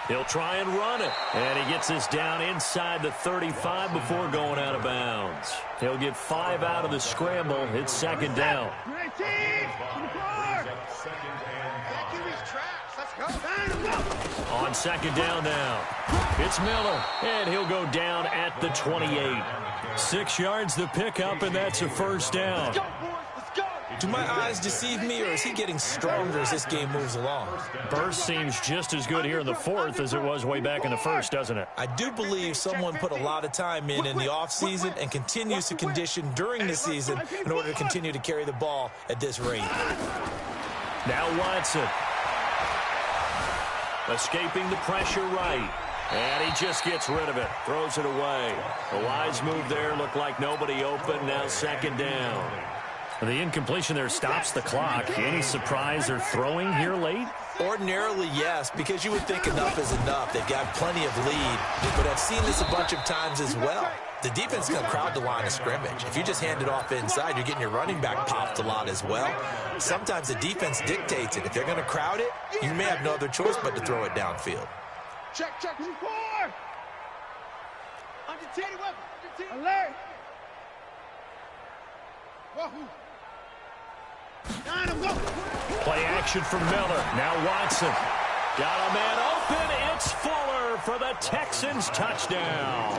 He'll try and run it. And he gets this down inside the 35 before going out of bounds. He'll get 5 out of the scramble. It's 2nd down. 19. 24. On 2nd down now, it's Miller, and he'll go down at the 28. 6 yards the pickup, and that's a 1st down. Let's go, boys. Do my eyes deceive me, or is he getting stronger as this game moves along? Burst seems just as good here in the 4th as it was way back in the 1st, doesn't it? I do believe someone put a lot of time in the offseason and continues to condition during the season in order to continue to carry the ball at this rate. Now Watson. Escaping the pressure right. And he just gets rid of it. Throws it away. A wise move there. Looked like nobody open. Now 2nd down. The incompletion there stops the clock. Any surprise they're throwing here late? Ordinarily, yes, because you would think enough is enough. They've got plenty of lead. But I've seen this a bunch of times as well. The defense is going to crowd the line of scrimmage. If you just hand it off inside, you're getting your running back popped a lot as well. Sometimes the defense dictates it. If they're going to crowd it, you may have no other choice but to throw it downfield. Check. 4. Under 10, alert. Wahoo. 9, go. Play action from Miller. Now Watson. Got a man open. It's Fuller for the Texans touchdown.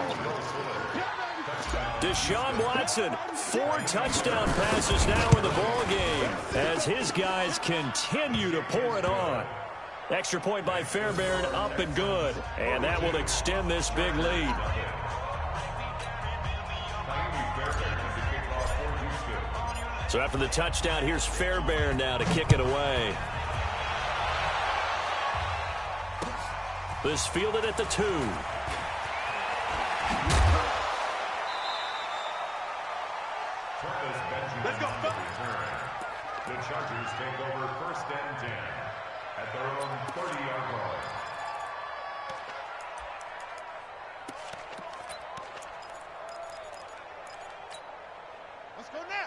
Deshaun Watson, 4 touchdown passes now in the ball game as his guys continue to pour it on. Extra point by Fairbairn, up and good. And that will extend this big lead. So after the touchdown, here's Fairbairn now to kick it away. This fielded at the 2. Let's go. The Chargers take over 1st and 10 at their own 30-yard line.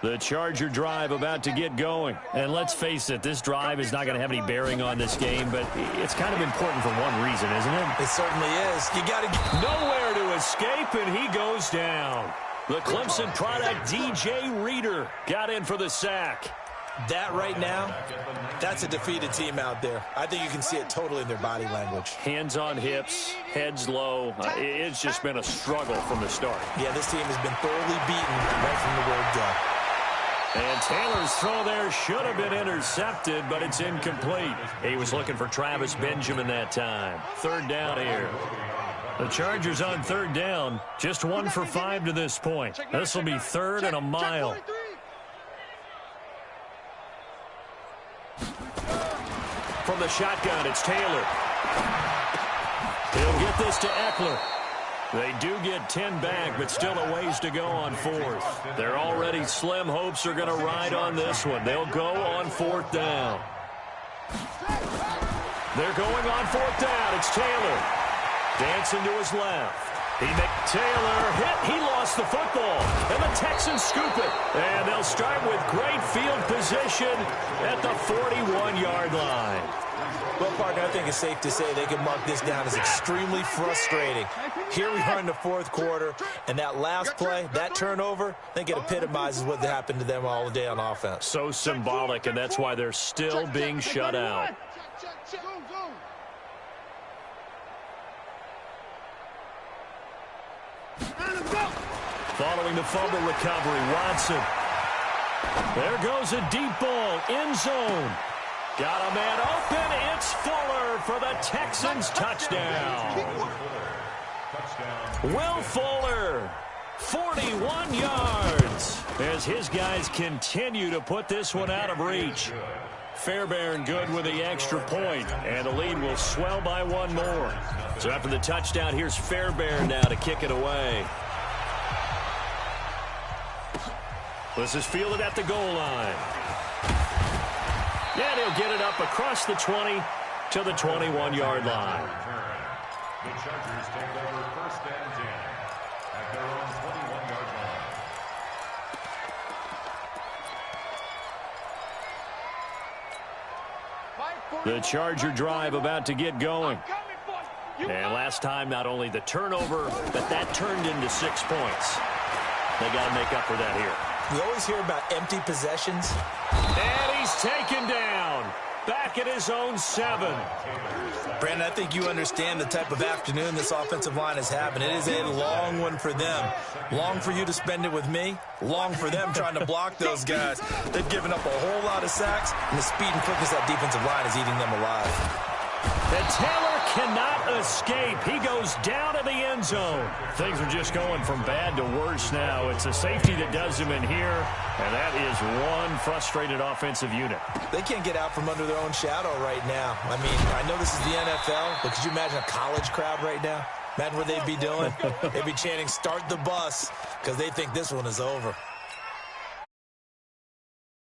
The Charger drive about to get going. And let's face it, this drive is not going to have any bearing on this game, but it's kind of important for one reason, isn't it? It certainly is. You got to get nowhere to escape, and he goes down. The Clemson product, DJ Reader, got in for the sack. That right now, that's a defeated team out there. I think you can see it totally in their body language. Hands on hips, heads low. It's just been a struggle from the start. Yeah, this team has been thoroughly beaten right from the word go. And Taylor's throw there should have been intercepted, but it's incomplete. He was looking for Travis Benjamin that time. 3rd down here. The Chargers on 3rd down, just 1 for 5 to this point. This will be 3rd and a mile. From the shotgun, it's Taylor. He'll get this to Eckler. They do get 10 back, but still a ways to go on 4th. They're already slim hopes are going to ride on this one. They'll go on 4th down. They're going on 4th down. It's Taylor. Dancing to his left. Taylor hit. He lost the football. And the Texans scoop it. And they'll start with great field position at the 41-yard line. Well, partner, I think it's safe to say they can mark this down as extremely frustrating. Here we are in the 4th quarter, and that last play, that turnover, I think it epitomizes what happened to them all day on offense. So symbolic, and that's why they're still being shut out. Following the fumble recovery, Watson. There goes a deep ball, end zone. Got a man open. It's Fuller for the Texans touchdown. Will Fuller 41 yards as his guys continue to put this one out of reach. Fairbairn good with the extra point, and the lead will swell by one more. So after the touchdown, here's Fairbairn now to kick it away. This is fielded at the goal line. And he'll get it up across the 20 to the 21-yard line. The Chargers take over first and 10 at their own 21-yard line. The Charger drive about to get going. And last time, not only the turnover, but that turned into 6 points. They got to make up for that here. We always hear about empty possessions. And he's taken down. Back at his own 7. Brandon, I think you understand the type of afternoon this offensive line is having. It is a long one for them. Long for you to spend it with me. Long for them trying to block those guys. They've given up a whole lot of sacks, and the speed and quickness of that defensive line is eating them alive. And Taylor cannot escape. He goes down to the end zone. Things are just going from bad to worse now. It's a safety that does him in here, and that is one frustrated offensive unit. They can't get out from under their own shadow right now. I mean, I know this is the NFL, but could you imagine a college crowd right now? Imagine what they'd be doing. They'd be chanting, "Start the bus," because they think this one is over.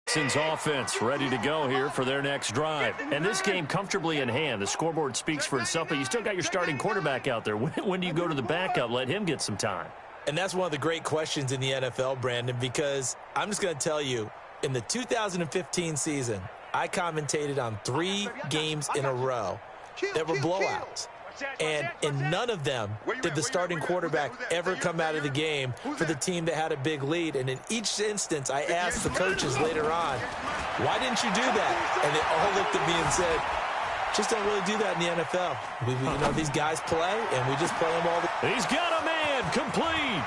Texans offense ready to go here for their next drive. And this game comfortably in hand. The scoreboard speaks for itself, but you still got your starting quarterback out there. When do you go to the backup? Let him get some time. And that's one of the great questions in the NFL, Brandon, because I'm just going to tell you, in the 2015 season, I commentated on 3 games in a row that were blowouts. And in none of them did the starting quarterback ever come out of the game for the team that had a big lead. And in each instance, I asked the coaches later on, why didn't you do that? And they all looked at me and said, just don't really do that in the NFL. You know, these guys play, and we just play them all. He's got a man complete.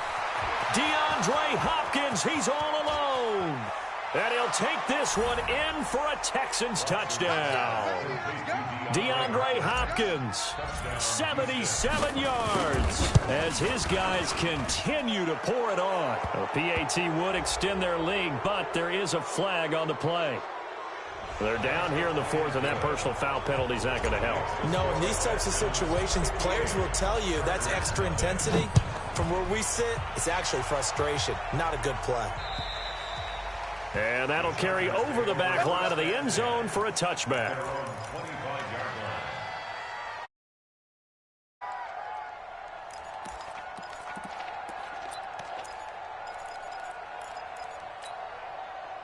DeAndre Hopkins, he's all alone. And he'll take this one in for a Texans touchdown. DeAndre Hopkins, 77 yards, as his guys continue to pour it on. The PAT would extend their lead, but there is a flag on the play. They're down here in the 4th, and that personal foul penalty is not going to help. No, in these types of situations, players will tell you that's extra intensity. From where we sit, it's actually frustration, not a good play. And that'll carry over the back line of the end zone for a touchback.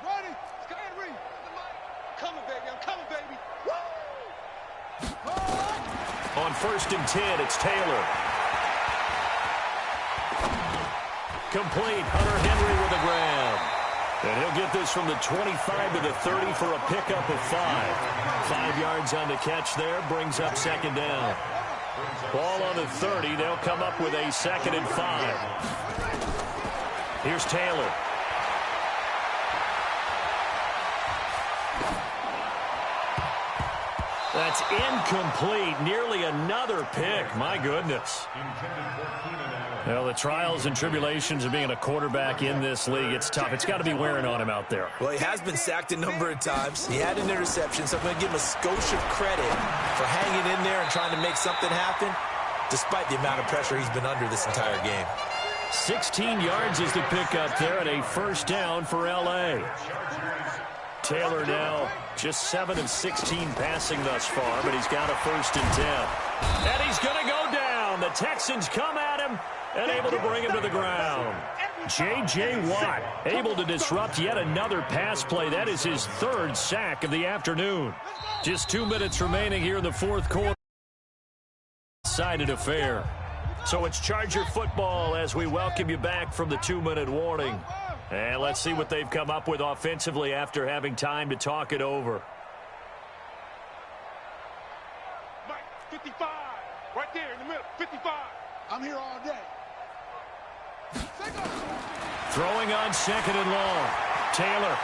Ready? Scary. I'm coming, baby. I'm coming, baby. Woo! On 1st and 10, it's Taylor. Complete. Hunter Henry with a grab. And he'll get this from the 25 to the 30 for a pickup of 5. 5 yards on the catch there, brings up 2nd down. Ball on the 30, they'll come up with a 2nd and 5. Here's Taylor. That's incomplete. Nearly another pick. My goodness. Well, the trials and tribulations of being a quarterback in this league, it's tough. It's got to be wearing on him out there. Well, he has been sacked a number of times. He had an interception, so I'm going to give him a skosh of credit for hanging in there and trying to make something happen, despite the amount of pressure he's been under this entire game. 16 yards is the pickup there, and a 1st down for L.A. Taylor now just 7 of 16 passing thus far, but he's got a 1st and 10. And he's going to go down. The Texans come at him and able to bring him to the ground. J.J. Watt able to disrupt yet another pass play. That is his 3rd sack of the afternoon. Just 2 minutes remaining here in the 4th quarter. Decided affair. So it's Charger football as we welcome you back from the 2-minute warning. And let's see what they've come up with offensively after having time to talk it over. Mike, 55. Right there in the middle. 55. I'm here all day. Throwing on 2nd and long. Taylor.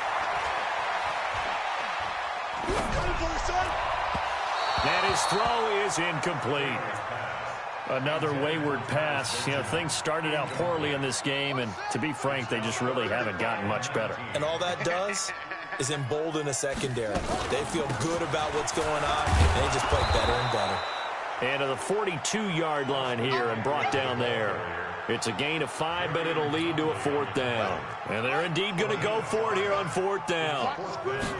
And his throw is incomplete. Another wayward pass. You know, things started out poorly in this game, and to be frank, they just really haven't gotten much better. And all that does is embolden a secondary. They feel good about what's going on, and they just play better and better. And to the 42-yard line here and brought down there. It's a gain of 5, but it'll lead to a 4th down. And they're indeed going to go for it here on 4th down.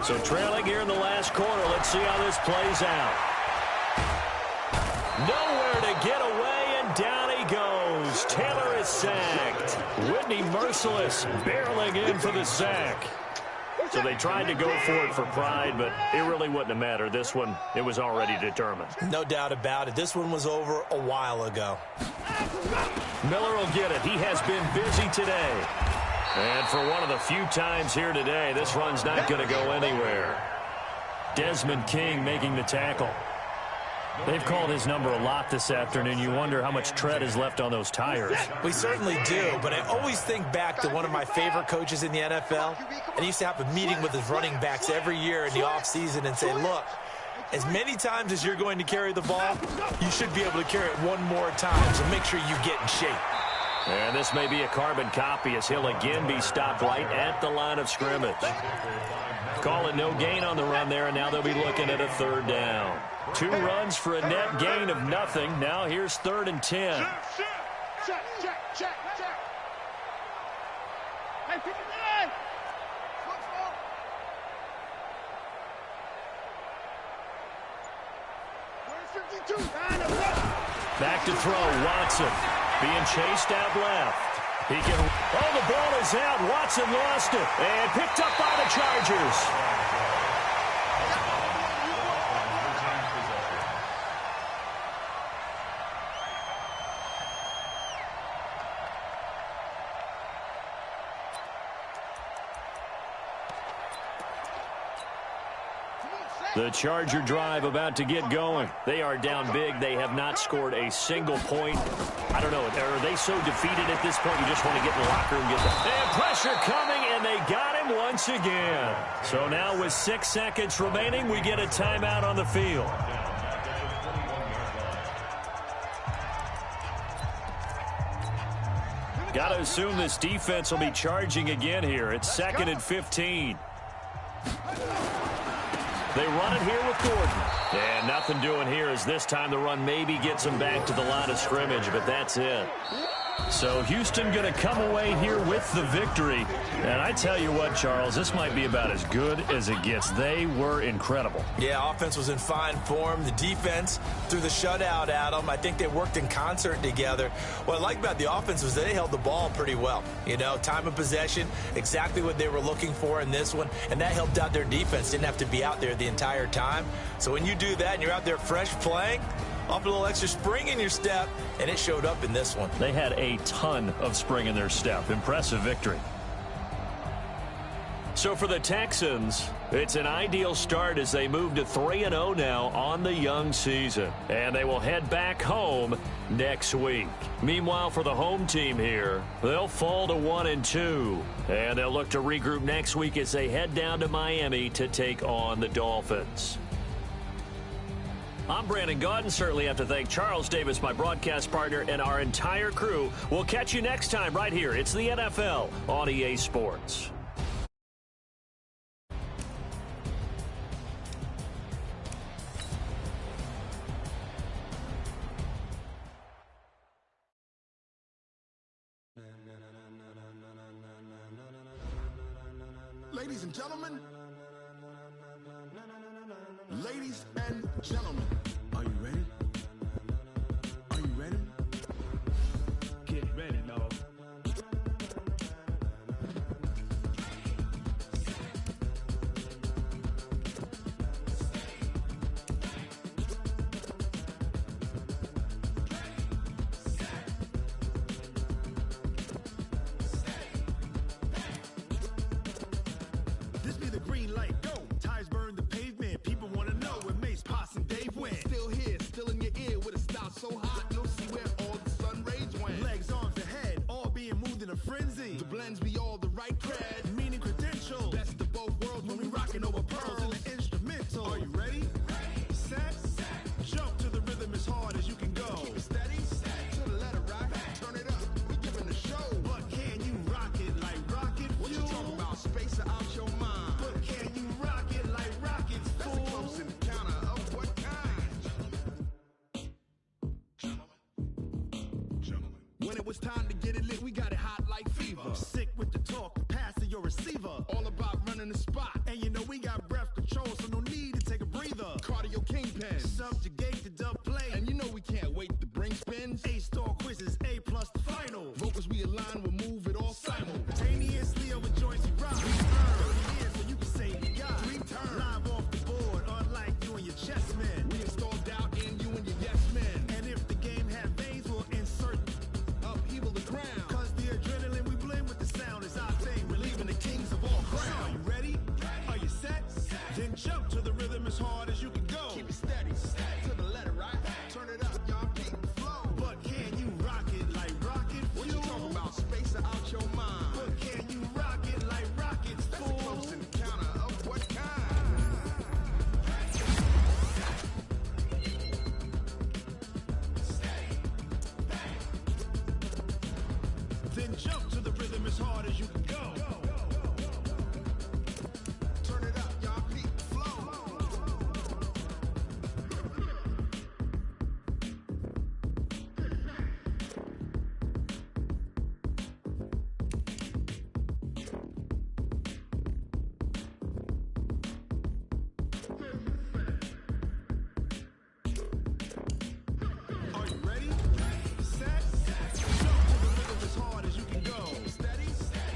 So trailing here in the last quarter. Let's see how this plays out. Nowhere to get away, and down he goes. Taylor is sacked. Whitney Merciless barreling in for the sack. So they tried to go for it for pride, but it really wouldn't have mattered. This one, it was already determined. No doubt about it. This one was over a while ago. Miller will get it. He has been busy today. And for one of the few times here today, this run's not going to go anywhere. Desmond King making the tackle. They've called his number a lot this afternoon. You wonder how much tread is left on those tires. We certainly do, but I always think back to one of my favorite coaches in the NFL, and he used to have a meeting with his running backs every year in the offseason and say, look, as many times as you're going to carry the ball, you should be able to carry it one more time, so make sure you get in shape. And this may be a carbon copy as he'll again be stopped right at the line of scrimmage. Call it no gain on the run there, and now they'll be looking at a 3rd down. 2 runs for a net gain of nothing. Now here's 3rd and 10. Check. Hey, 59. Where's 52? Back to throw, Watson. Being chased out left. He can. Oh, the ball is out. Watson lost it. And picked up by the Chargers. The Charger drive about to get going. They are down big. They have not scored a single point. I don't know. Are they so defeated at this point you just want to get in the locker room and get the... And pressure coming, and they got him once again. So now with 6 seconds remaining, we get a timeout on the field. Got to assume this defense will be charging again here. It's 2nd and 15. They run it here with Gordon. And nothing doing here as this time the run maybe gets them back to the line of scrimmage, but that's it. So Houston going to come away here with the victory. And I tell you what, Charles, this might be about as good as it gets. They were incredible. Yeah, offense was in fine form. The defense threw the shutout at them. I think they worked in concert together. What I like about the offense was they held the ball pretty well. You know, time of possession, exactly what they were looking for in this one. And that helped out their defense. Didn't have to be out there the entire time. So when you do that and you're out there fresh playing, off a little extra spring in your step, and it showed up in this one. They had a ton of spring in their step. Impressive victory. So for the Texans, it's an ideal start as they move to 3-0 now on the young season. And they will head back home next week. Meanwhile, for the home team here, they'll fall to 1-2. And they'll look to regroup next week as they head down to Miami to take on the Dolphins. I'm Brandon Gaudin. Certainly have to thank Charles Davis, my broadcast partner, and our entire crew. We'll catch you next time right here. It's the NFL on EA Sports. Ladies and gentlemen. Ladies and gentlemen. Are you ready? Are you ready? Get ready, dog. This be the green light, go. Tires burn the pavement. People want to know where Mace, Poss, and Dave went. Still it's time to get it lit. We got it hot like fever. Sick with the talk, the pass to your receiver. All about running the spot. And you know we got breath control, so no need to take a breather. Cardio kingpin. Subjugate the dub play. And you know we can't wait to bring spins. A-star quizzes, A+ the final. Vocals we align, we'll move it all simultaneously over joints we rock. 30 years so you can say we got. 3 turns. Live off the board, unlike you and your chess men. We install doubt in you and your yes men. And if the game had veins, we'll insert upheaval the ground. Cause the adrenaline we blend with the sound is our thing. We're leaving the kings of all ground. So are you ready? Are you set? Then jump to the rhythm as hard as you can go. Keep it steady, to the letter, right? Turn it up, y'all, keep the flow. But can you rock it like rocket fuel? What you talking about? Space out your mind. But can you rock it like rockets, fool? That's a close encounter of what kind? Then jump to the rhythm as hard as you can go. Turn it up, y'all, keep the flow. Are you ready? Set? Jump to the rhythm as hard as you can go. Steady?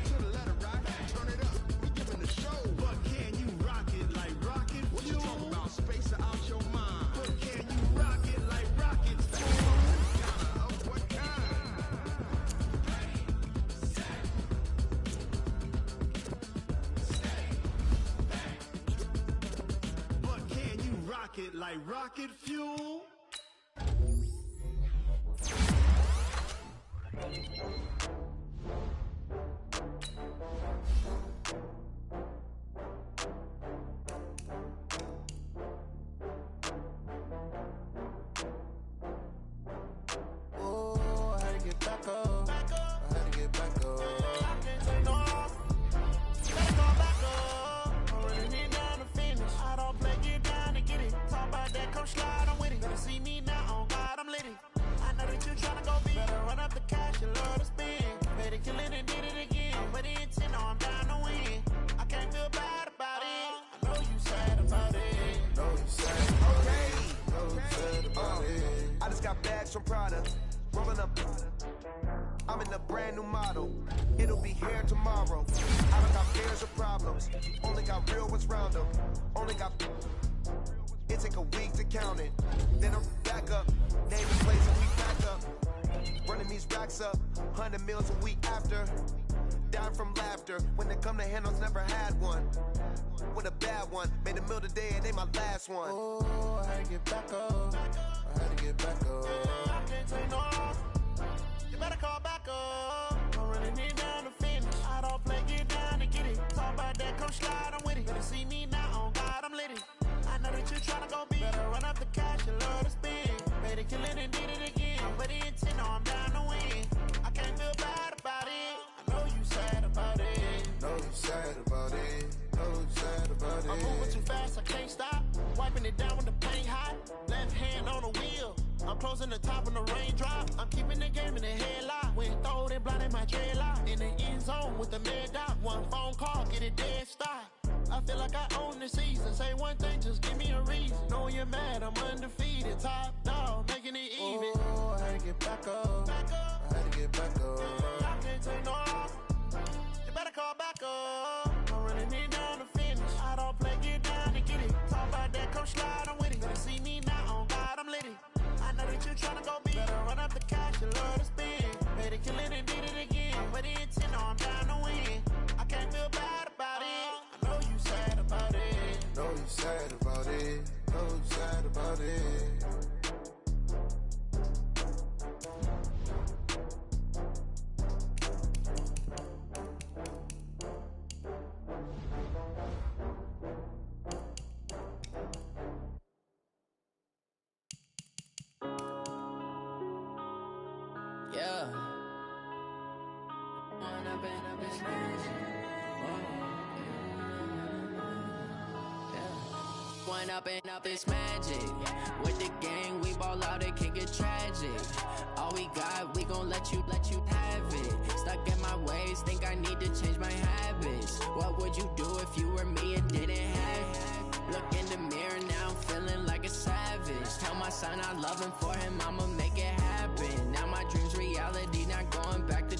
To the letter, right? Turn it up. We giving the show. But can you rock it like rocket fuel? What you talking about? Space out your mind. But can you rock it like rockets, fool? Kinda of what kind? But can you rock it like rocket fuel? Oh, I had to get back up. I had to get back up. I can't take no loss. Gotta go back up. I'm really need down to finish. I don't play, get down to get it. Talk about that, come slide, I'm with it. Better see me now, on God, I'm lit it. I know that you tryna go big. Better run up the cash, you love to spin. Better kill it and did it again. But the intent, no, I'm down to win. I can't feel bad about it. I know you sad about it. Know you sad about it. Know you sad about it. I just got bags from Prada. Rolling up. I'm in a brand new model. It'll be here tomorrow. I don't got fears or problems. Only got real ones round them. Only got. It take a week to count it. Then I'm back up. Name the place and we back up. Running these racks up. 100 meals a week after. Dying from laughter. When it come to handles, never had one. With a bad one. Made a meal today and they my last one. Oh, I had to get back up. I had to get back up. I can't take no loss. You better call back up. I'm really need down to finish. I don't play, get down to get it. Talk about that, come slide, I'm with it. Better see me now, on God, I'm lit it. I know that you tryna go big. Better run up the cash, you love to spin. Better kill it and did it again. But the intent, no, I'm down to win. I can't feel bad about it. I know you sad about it. Know you sad about it. Know you sad about it. I'm moving too fast, I can't stop. Wiping it down with the paint hot. Left hand on the wheel. I'm closing the top on the raindrop. I'm keeping the game in the headlock. When throwed and blinded my dreadlock. In the end zone with the mad dot. One phone call, get it dead stop. I feel like I own the season. Say one thing, just give me a reason. Knowing you're mad, I'm undefeated. Top dog, making it even. Oh, I had to get back up. I had to get back up. I can't take no loss. You better call back up. I'm really need down to finish. I don't play, get down to get it. Talk about that, come slide, I'm with it. Better see me now, on God, I'm lit it. I know that you tryna go big. Better run up the cash, you love to spin. Better kill it and did it again. But the intent, no, I'm down to win. I can't feel bad about it. I know you sad about it. Know you sad about it. Know you sad about it. Yeah. One up and up, it's magic. With the gang, we ball out, it can get tragic. All we got, we gon' let you have it. Stuck in my ways, think I need to change my habits. What would you do if you were me and didn't have it? Look in the mirror now, I'm feeling like a savage. Tell my son I love him, for him I'ma make it happen. Now my dream's reality, not going back to.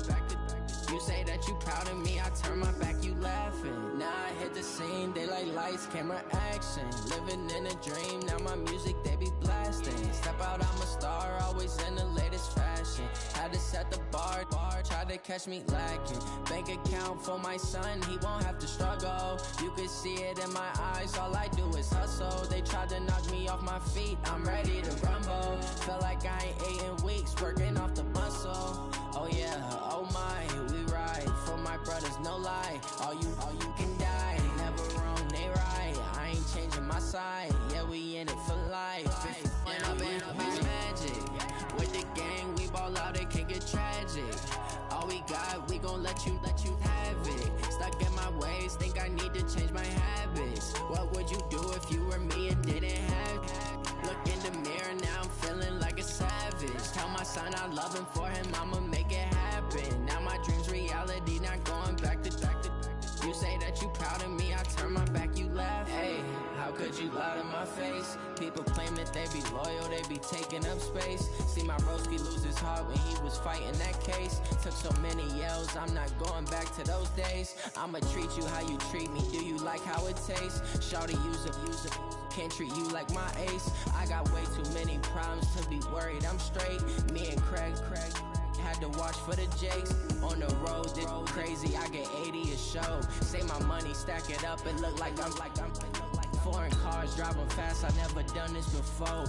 You say that you proud of me, I turn my back, you laughing. Now I hit the scene, they like lights, camera, action. Living in a dream, now my music, they be blasting. Step out, I'm a star, always in the latest fashion. Had to set the bar, try to catch me lacking. Bank account for my son, he won't have to struggle. You can see it in my eyes, all I do is hustle. They tried to knock me off my feet, I'm ready to rumble. Feel like I ain't ate in weeks, working off the muscle. Oh yeah, oh my, we ride for my brothers, no lie. All you can die, never wrong, they right. I ain't changing my side, yeah, we in it for life. And up, it's magic. With the gang, we ball out, it can get tragic. All we got, we gon' let you have it. Stuck in my ways, think I need to change my habits. What would you do if you were me and didn't have it? Look in the mirror, now I'm feeling like a savage. Tell my son I love him, for him I'ma make it happen. Now my dream's reality, not going back to. You say that you proud of me, I turn my back, you laugh. Hey, how could you lie to my face? People claim that they be loyal, they be taking up space. See my broski lose his heart when he was fighting that case. Took so many yells, I'm not going back to those days. I'ma treat you how you treat me, do you like how it tastes? Shawty, use it, can't treat you like my ace. I got way too many problems to be worried, I'm straight. Me and Craig had to watch for the Jakes. On the road, this crazy, I get 80 a show. Say my money, stack it up, it look like I'm foreign cars, driving fast, I never done this before.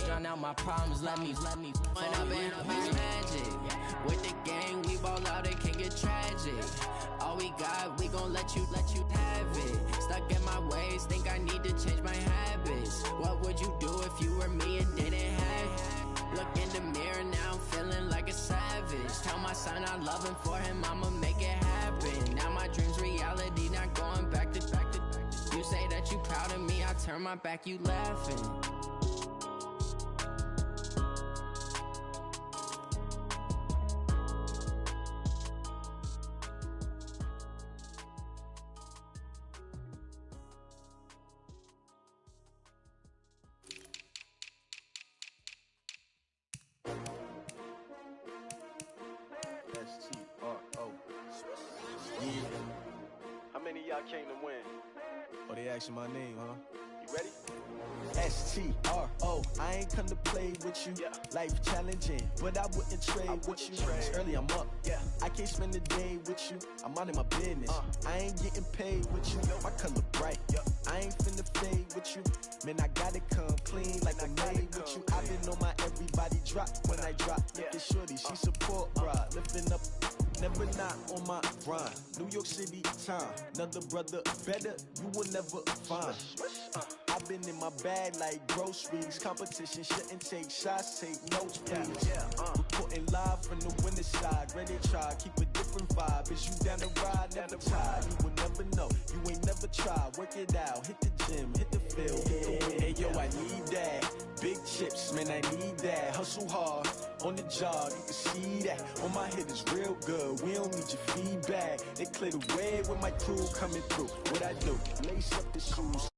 Drown out my problems, let me One up and up, it's magic. With the gang, we ball out, it can get tragic. All we got, we gon' let you have it. Stuck in my ways, think I need to change my habits. What would you do if you were me and didn't have it? Look in the mirror, now I'm feeling like a savage. Tell my son I love him, for him I'ma make it happen. Now my dream's reality, not going back to. You say that you proud of me, I turn my back, you laughing. S-T-R-O. Yeah. How many of y'all came to win? Oh, they asking my name, huh? You ready? S-T-R-O. I ain't come to play with you. Yeah. Life challenging, but I wouldn't trade with you. It's early, I'm up. Yeah. I can't spend the day with you. I'm out in my business. I ain't getting paid with you. My color bright. I ain't finna fade with you. Man, I gotta come clean like I'm made with you. I've been on my everybody drop when I drop. Look at shorty, she support, bruh. Lifting up. Never not on my grind. New York City time. Another brother better, you will never find. I've been in my bag like groceries. Competition shouldn't take shots, take notes, please. Reporting live from the winter side. Ready to try, keep a different vibe. Is you down the ride, never tired. You will never know, you ain't never tried. Work it out, hit the gym, hit the field, hit the win. Hey yo, I need that. Big chips, man, I need that. Hustle hard, on the job, you can see that. On my hit is real good, we don't need your feedback. They clear the way with my crew coming through. What I do, lace up the shoes.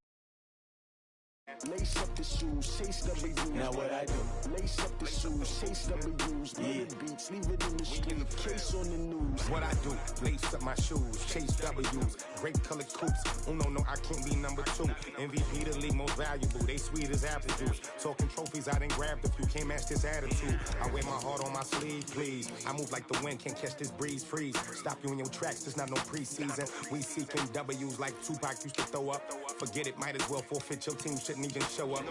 Lace up the shoes, chase W's. Now what I do? Lace up the shoes, chase W's. Yeah. Beats, leave it in the street, case on the news. What I do? Lace up my shoes, chase W's. Great colored coops. Oh no, I can't be number 2. MVP the league most valuable. They sweet as apple juice. Talking trophies, I done grabbed a few. Can't match this attitude. I wear my heart on my sleeve, please. I move like the wind, can't catch this breeze. Freeze. Stop you in your tracks, there's not no preseason. We seeking W's like Tupac used to throw up. Forget it, might as well forfeit. Your team shouldn't even show up.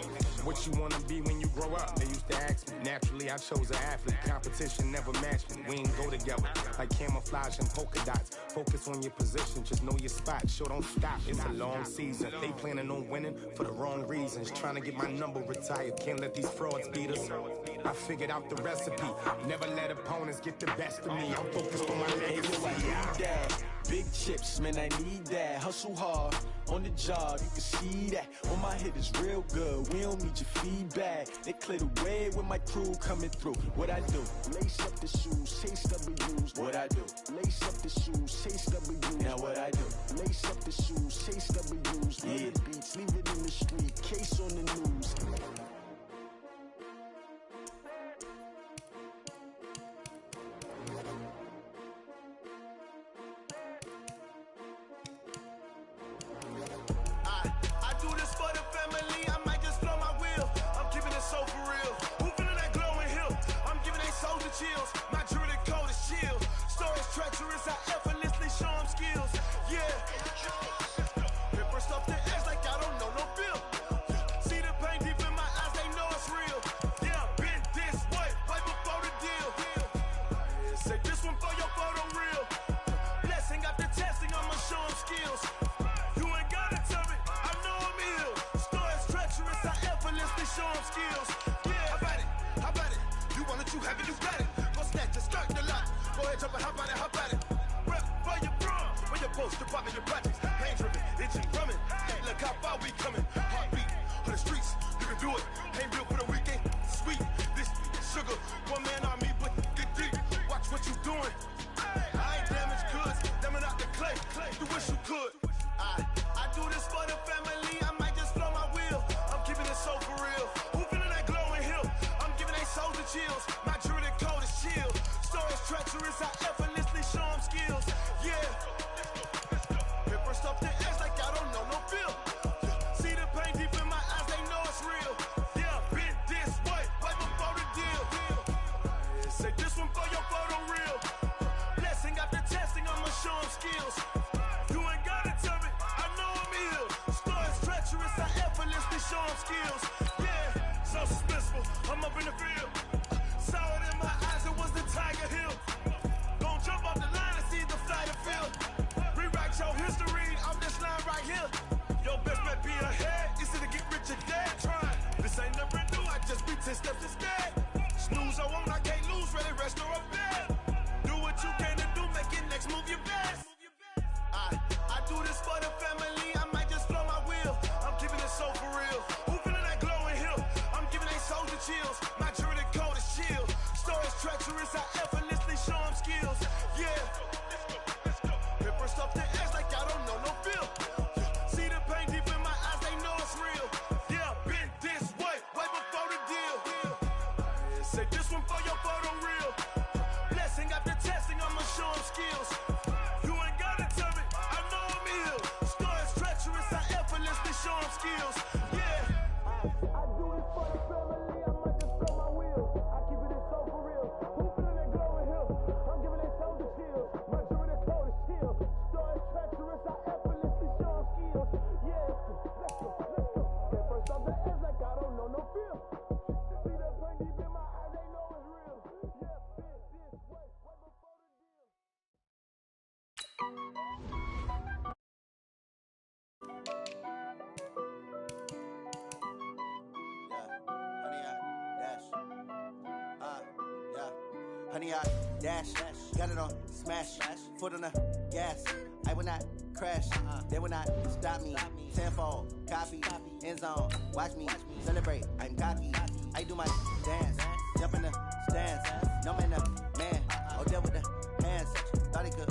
What you wanna be when you grow up? They used to ask me. Naturally, I chose an athlete. Competition never matched me. We ain't go together like camouflage and polka dots. Focus on your position, just know your spot. Sure, don't stop. It's a long season. They planning on winning for the wrong reasons. Trying to get my number retired. Can't let these frauds beat us. I figured out the recipe. Never let opponents get the best of me. I'm focused on my legacy. Big chips, man, I need that. Hustle hard on the job, you can see that. On my head is real good, we don't need your feedback. They clear the way with my crew coming through. What I do? Lace up the shoes, chase W's. What I do? Lace up the shoes, chase W's. Now what I do? Lace up the shoes, chase W's. Yeah. The beats, leave it in the street, case on the news. Chills. My jewelry code is chill. Stories treacherous, I effortlessly show them skills. Yeah. Paper stuff to edge like I don't know no feel. See the pain deep in my eyes, they know it's real. Yeah, been this way, right before the deal. Say this one for your photo real. Blessing after testing, I'ma show them skills. You ain't gotta tell me, I know I'm ill. Stories treacherous, I effortlessly show them skills. Yeah, how about it? How about it? You want it, you have it, you got it. Go snatch it, start the lot. Go ahead, jump it, hop on it, hop on it. Rep for your bro, for your post, your poppin', your projects. Pain driven, itchy, drumming. Hey, look how far we coming. Heartbeat on the streets, you can do it. Ain't real for the weekend, sweet. This sugar, one man army, but get deep. Watch what you doing. I ain't damaged goods, damn it out the clay. You wish you could. I do this for the family, I might just blow my wheel. I'm keeping it so for real. Who feeling that glowing hill? I'm giving they souls the chills. My jewelry code is chill. Stories treacherous, I effortlessly show them skills. Yeah. Paper stuff to edge like I don't know no feel. See the pain deep in my eyes, they know it's real. Yeah, been this way, right before the deal. Say this one for your photo real. Blessing after testing, I'ma show them skills. You ain't gotta tell me, I know I'm ill. Stories treacherous, I effortlessly show them skills. Yeah, so suspenseful, I'm up in the field. Saw it in my eyes, it was the Tiger Hill. Gon' jump off the line and see the flight of field. Rewrite your history off this line right here. Your best bet be ahead, easy to get rich or dead trying. This ain't never new, I just be 10 steps instead. Snooze I won't, I can't lose, ready, rest or a bed. Do what you can to do, make your next move your best. I do this for the family, I might just blow my wheel. I'm keeping it so for real. Who feeling that glowing hill? I'm giving they souls the chills. My jewelry code is chill. Stories treacherous, I effortlessly show them skills. Yeah. Paper stuff to edge like I don't know no feel. See the pain deep in my eyes, they know it's real. Yeah, been this way, right before the deal. Say this one for your photo real. Blessing after testing, I'ma show them skills. You ain't gotta tell me, I know I'm ill. Stories treacherous, I effortlessly show them skills. Yeah. I do this for the family, I might just blow my wheel. I keep it so for real. Who feeling that glowing hill? I'm giving they souls the chills. My jewelry code is chill. Stories treacherous, I effortlessly show them skills. Yeah. Let's go. Get first off the edge like I don't know no feel. See the pain deep in my eyes, they know it's real. Yeah, been this way, right before the deal. Honey, I dash, got it on smash, foot on the gas. I will not crash, they will not stop me. Tenfold, copy, end zone, watch me celebrate. I'm cocky, I do my dance, jump in the stands. No man, man, oh, deal with the hands. Thought he could